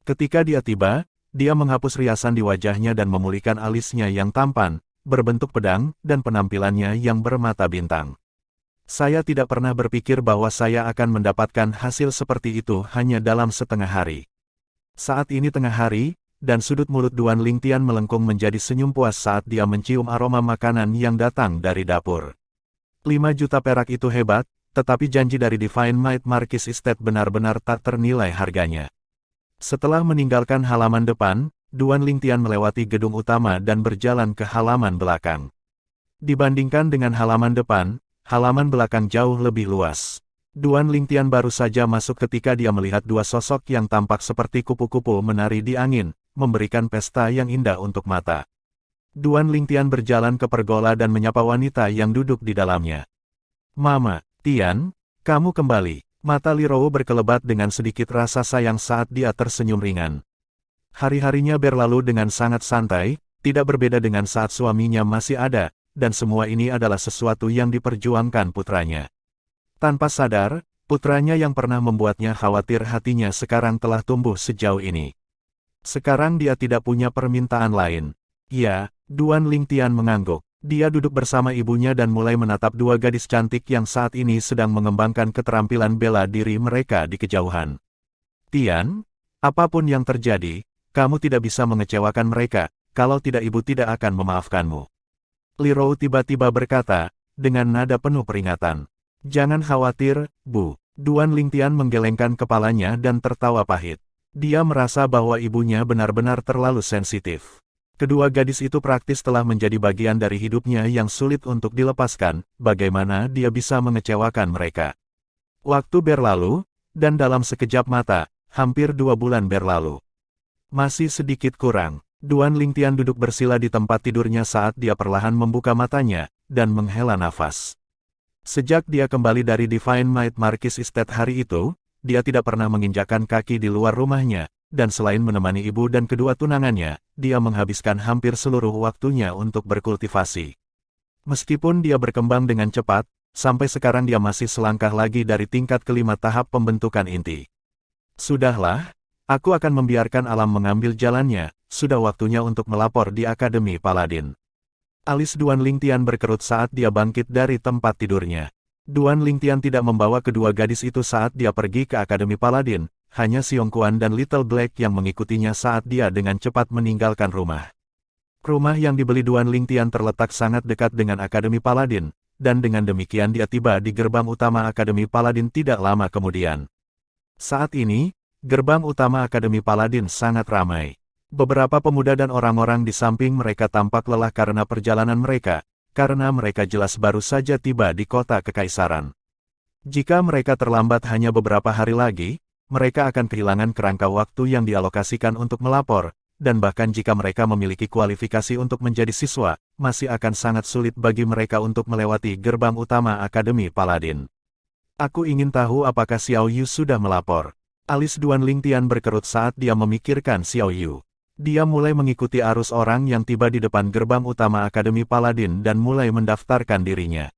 Ketika dia tiba, dia menghapus riasan di wajahnya dan memulihkan alisnya yang tampan, berbentuk pedang, dan penampilannya yang bermata bintang. Saya tidak pernah berpikir bahwa saya akan mendapatkan hasil seperti itu hanya dalam setengah hari. Saat ini tengah hari, dan sudut mulut Duan Lingtian melengkung menjadi senyum puas saat dia mencium aroma makanan yang datang dari dapur. 5 juta perak itu hebat, tetapi janji dari Divine Might Markis Estate benar-benar tak ternilai harganya. Setelah meninggalkan halaman depan, Duan Lingtian melewati gedung utama dan berjalan ke halaman belakang. Dibandingkan dengan halaman depan, halaman belakang jauh lebih luas. Duan Lingtian baru saja masuk ketika dia melihat dua sosok yang tampak seperti kupu-kupu menari di angin, memberikan pesta yang indah untuk mata. Duan Lingtian berjalan ke pergola dan menyapa wanita yang duduk di dalamnya. Mama, Tian, kamu kembali. Mata Li Rou berkelebat dengan sedikit rasa sayang saat dia tersenyum ringan. Hari-harinya berlalu dengan sangat santai, tidak berbeda dengan saat suaminya masih ada, dan semua ini adalah sesuatu yang diperjuangkan putranya. Tanpa sadar, putranya yang pernah membuatnya khawatir hatinya sekarang telah tumbuh sejauh ini. Sekarang dia tidak punya permintaan lain. Ya, Duan Lingtian mengangguk. Dia duduk bersama ibunya dan mulai menatap dua gadis cantik yang saat ini sedang mengembangkan keterampilan bela diri mereka di kejauhan. Tian, apapun yang terjadi, kamu tidak bisa mengecewakan mereka, kalau tidak ibu tidak akan memaafkanmu. Li Rou tiba-tiba berkata, dengan nada penuh peringatan. Jangan khawatir, Bu. Duan Lingtian menggelengkan kepalanya dan tertawa pahit. Dia merasa bahwa ibunya benar-benar terlalu sensitif. Kedua gadis itu praktis telah menjadi bagian dari hidupnya yang sulit untuk dilepaskan, bagaimana dia bisa mengecewakan mereka. Waktu berlalu, dan dalam sekejap mata, hampir 2 bulan berlalu. Masih sedikit kurang, Duan Lingtian duduk bersila di tempat tidurnya saat dia perlahan membuka matanya, dan menghela nafas. Sejak dia kembali dari Divine Might Markis Estate hari itu, dia tidak pernah menginjakkan kaki di luar rumahnya, dan selain menemani ibu dan kedua tunangannya, dia menghabiskan hampir seluruh waktunya untuk berkultivasi. Meskipun dia berkembang dengan cepat, sampai sekarang dia masih selangkah lagi dari tingkat kelima tahap pembentukan inti. Sudahlah, aku akan membiarkan alam mengambil jalannya, sudah waktunya untuk melapor di Akademi Paladin. Alis Duan Lingtian berkerut saat dia bangkit dari tempat tidurnya. Duan Lingtian tidak membawa kedua gadis itu saat dia pergi ke Akademi Paladin, hanya Xiongquan dan Little Black yang mengikutinya saat dia dengan cepat meninggalkan rumah. Rumah yang dibeli Duan Lingtian terletak sangat dekat dengan Akademi Paladin, dan dengan demikian dia tiba di gerbang utama Akademi Paladin tidak lama kemudian. Saat ini, gerbang utama Akademi Paladin sangat ramai. Beberapa pemuda dan orang-orang di samping mereka tampak lelah karena perjalanan mereka, karena mereka jelas baru saja tiba di kota kekaisaran. Jika mereka terlambat hanya beberapa hari lagi, mereka akan kehilangan kerangka waktu yang dialokasikan untuk melapor, dan bahkan jika mereka memiliki kualifikasi untuk menjadi siswa, masih akan sangat sulit bagi mereka untuk melewati gerbang utama Akademi Paladin. Aku ingin tahu apakah Xiao Yu sudah melapor. Alis Duan Lingtian berkerut saat dia memikirkan Xiao Yu. Dia mulai mengikuti arus orang yang tiba di depan gerbang utama Akademi Paladin dan mulai mendaftarkan dirinya.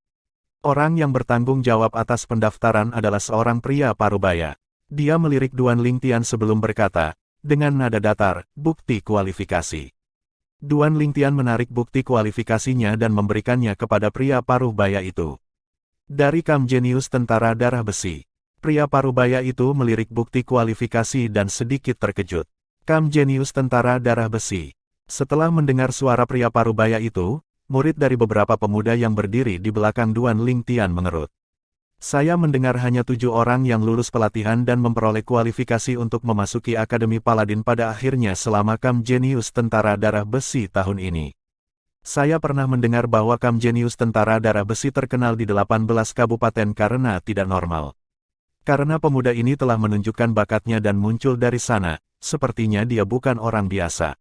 Orang yang bertanggung jawab atas pendaftaran adalah seorang pria parubaya. Dia melirik Duan Lingtian sebelum berkata, dengan nada datar, bukti kualifikasi. Duan Lingtian menarik bukti kualifikasinya dan memberikannya kepada pria parubaya itu. Dari Kam Genius Tentara Darah Besi. Pria parubaya itu melirik bukti kualifikasi dan sedikit terkejut. Kam Genius Tentara Darah Besi. Setelah mendengar suara pria parubaya itu, murid dari beberapa pemuda yang berdiri di belakang Duan Lingtian mengerut. Saya mendengar hanya 7 orang yang lulus pelatihan dan memperoleh kualifikasi untuk memasuki Akademi Paladin pada akhirnya selama Kam Genius Tentara Darah Besi tahun ini. Saya pernah mendengar bahwa Kam Genius Tentara Darah Besi terkenal di 18 kabupaten karena tidak normal. Karena pemuda ini telah menunjukkan bakatnya dan muncul dari sana, sepertinya dia bukan orang biasa.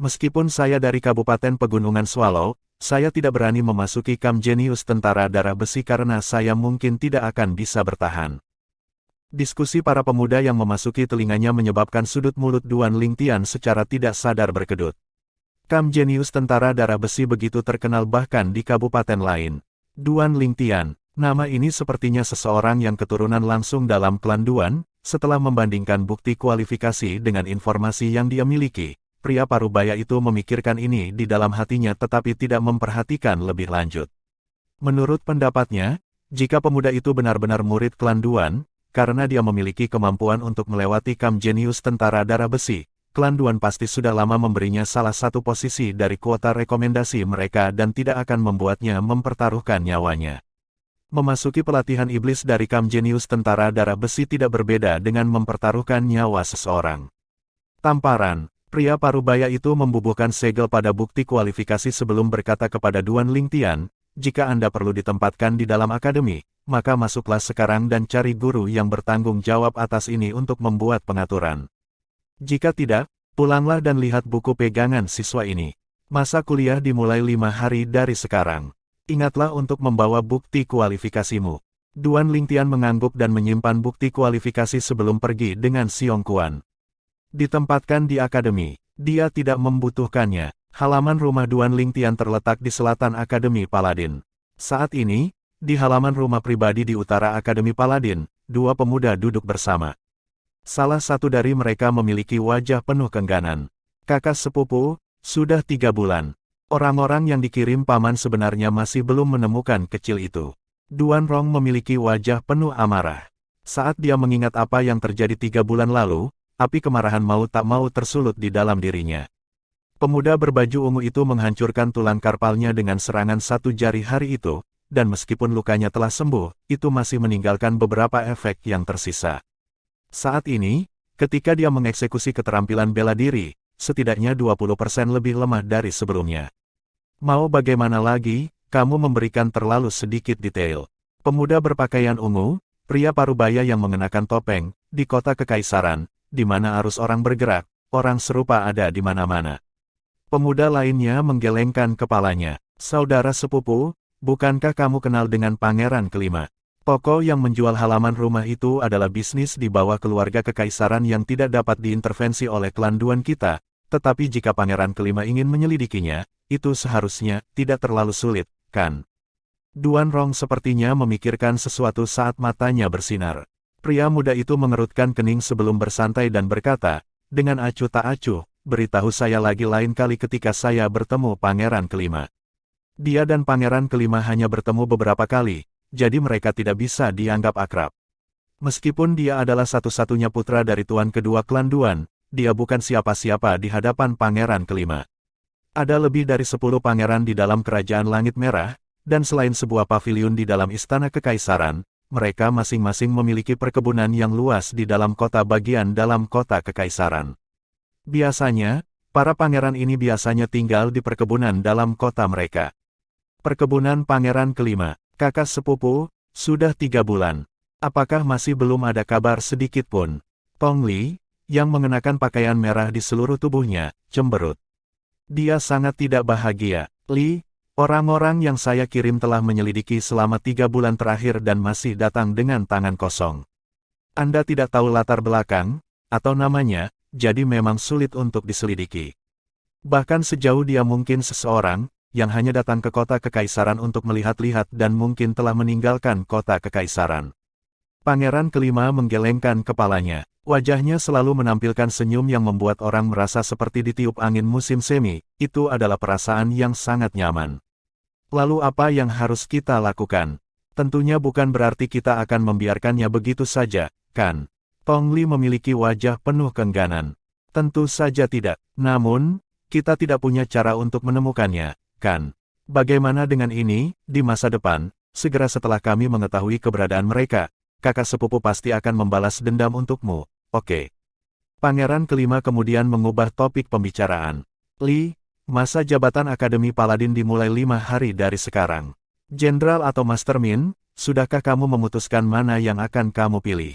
Meskipun saya dari Kabupaten Pegunungan Swallow, saya tidak berani memasuki Kam Genius Tentara Darah Besi karena saya mungkin tidak akan bisa bertahan. Diskusi para pemuda yang memasuki telinganya menyebabkan sudut mulut Duan Lingtian secara tidak sadar berkedut. Kam Genius Tentara Darah Besi begitu terkenal bahkan di kabupaten lain. Duan Lingtian, nama ini sepertinya seseorang yang keturunan langsung dalam klan Duan. Setelah membandingkan bukti kualifikasi dengan informasi yang dia miliki, pria parubaya itu memikirkan ini di dalam hatinya tetapi tidak memperhatikan lebih lanjut. Menurut pendapatnya, jika pemuda itu benar-benar murid klan Duan, karena dia memiliki kemampuan untuk melewati Kam Genius Tentara Darah Besi, klan Duan pasti sudah lama memberinya salah satu posisi dari kuota rekomendasi mereka dan tidak akan membuatnya mempertaruhkan nyawanya. Memasuki pelatihan iblis dari Kam Genius Tentara Darah Besi tidak berbeda dengan mempertaruhkan nyawa seseorang. Tamparan, pria parubaya itu membubuhkan segel pada bukti kualifikasi sebelum berkata kepada Duan Lingtian, jika Anda perlu ditempatkan di dalam akademi, maka masuklah sekarang dan cari guru yang bertanggung jawab atas ini untuk membuat pengaturan. Jika tidak, pulanglah dan lihat buku pegangan siswa ini. Masa kuliah dimulai 5 hari dari sekarang. Ingatlah untuk membawa bukti kualifikasimu. Duan Lingtian mengangguk dan menyimpan bukti kualifikasi sebelum pergi dengan Xiongquan. Ditempatkan di akademi, dia tidak membutuhkannya. Halaman rumah Duan Lingtian terletak di selatan Akademi Paladin. Saat ini, di halaman rumah pribadi di utara Akademi Paladin, 2 pemuda duduk bersama. Salah satu dari mereka memiliki wajah penuh keengganan. Kakak sepupu, sudah 3 bulan. Orang-orang yang dikirim paman sebenarnya masih belum menemukan kecil itu. Duan Rong memiliki wajah penuh amarah. Saat dia mengingat apa yang terjadi 3 bulan lalu, api kemarahan mau tak mau tersulut di dalam dirinya. Pemuda berbaju ungu itu menghancurkan tulang karpalnya dengan serangan 1 jari hari itu, dan meskipun lukanya telah sembuh, itu masih meninggalkan beberapa efek yang tersisa. Saat ini, ketika dia mengeksekusi keterampilan bela diri, setidaknya 20% lebih lemah dari sebelumnya. Mau bagaimana lagi, kamu memberikan terlalu sedikit detail. Pemuda berpakaian ungu, pria parubaya yang mengenakan topeng, di kota kekaisaran, di mana arus orang bergerak, orang serupa ada di mana-mana. Pemuda lainnya menggelengkan kepalanya. Saudara sepupu, bukankah kamu kenal dengan Pangeran Kelima? Toko yang menjual halaman rumah itu adalah bisnis di bawah keluarga kekaisaran yang tidak dapat diintervensi oleh klan Duan kita, tetapi jika Pangeran Kelima ingin menyelidikinya, itu seharusnya tidak terlalu sulit, kan? Duan Rong sepertinya memikirkan sesuatu saat matanya bersinar. Pria muda itu mengerutkan kening sebelum bersantai dan berkata, dengan acuh tak acuh, beritahu saya lagi lain kali ketika saya bertemu Pangeran Kelima. Dia dan Pangeran Kelima hanya bertemu beberapa kali, jadi mereka tidak bisa dianggap akrab. Meskipun dia adalah satu-satunya putra dari tuan kedua klan Duan, dia bukan siapa-siapa di hadapan pangeran kelima. Ada lebih dari 10 pangeran di dalam kerajaan Langit Merah, dan selain sebuah paviliun di dalam istana kekaisaran, mereka masing-masing memiliki perkebunan yang luas di dalam kota bagian dalam kota kekaisaran. Biasanya, para pangeran ini biasanya tinggal di perkebunan dalam kota mereka. Perkebunan pangeran kelima, kakak sepupu, sudah 3 bulan. Apakah masih belum ada kabar sedikit pun? Tong Li, yang mengenakan pakaian merah di seluruh tubuhnya, cemberut. Dia sangat tidak bahagia. Li, orang-orang yang saya kirim telah menyelidiki selama 3 bulan terakhir dan masih datang dengan tangan kosong. Anda tidak tahu latar belakang, atau namanya, jadi memang sulit untuk diselidiki. Bahkan sejauh dia mungkin seseorang, yang hanya datang ke kota kekaisaran untuk melihat-lihat dan mungkin telah meninggalkan kota kekaisaran. Pangeran kelima menggelengkan kepalanya. Wajahnya selalu menampilkan senyum yang membuat orang merasa seperti ditiup angin musim semi. Itu adalah perasaan yang sangat nyaman. Lalu apa yang harus kita lakukan? Tentunya bukan berarti kita akan membiarkannya begitu saja, kan? Tong Li memiliki wajah penuh keengganan. Tentu saja tidak. Namun, kita tidak punya cara untuk menemukannya, kan? Bagaimana dengan ini, di masa depan, segera setelah kami mengetahui keberadaan mereka, kakak sepupu pasti akan membalas dendam untukmu, oke? Pangeran kelima kemudian mengubah topik pembicaraan. Li, masa jabatan Akademi Paladin dimulai 5 hari dari sekarang. Jenderal atau Master Min, sudahkah kamu memutuskan mana yang akan kamu pilih?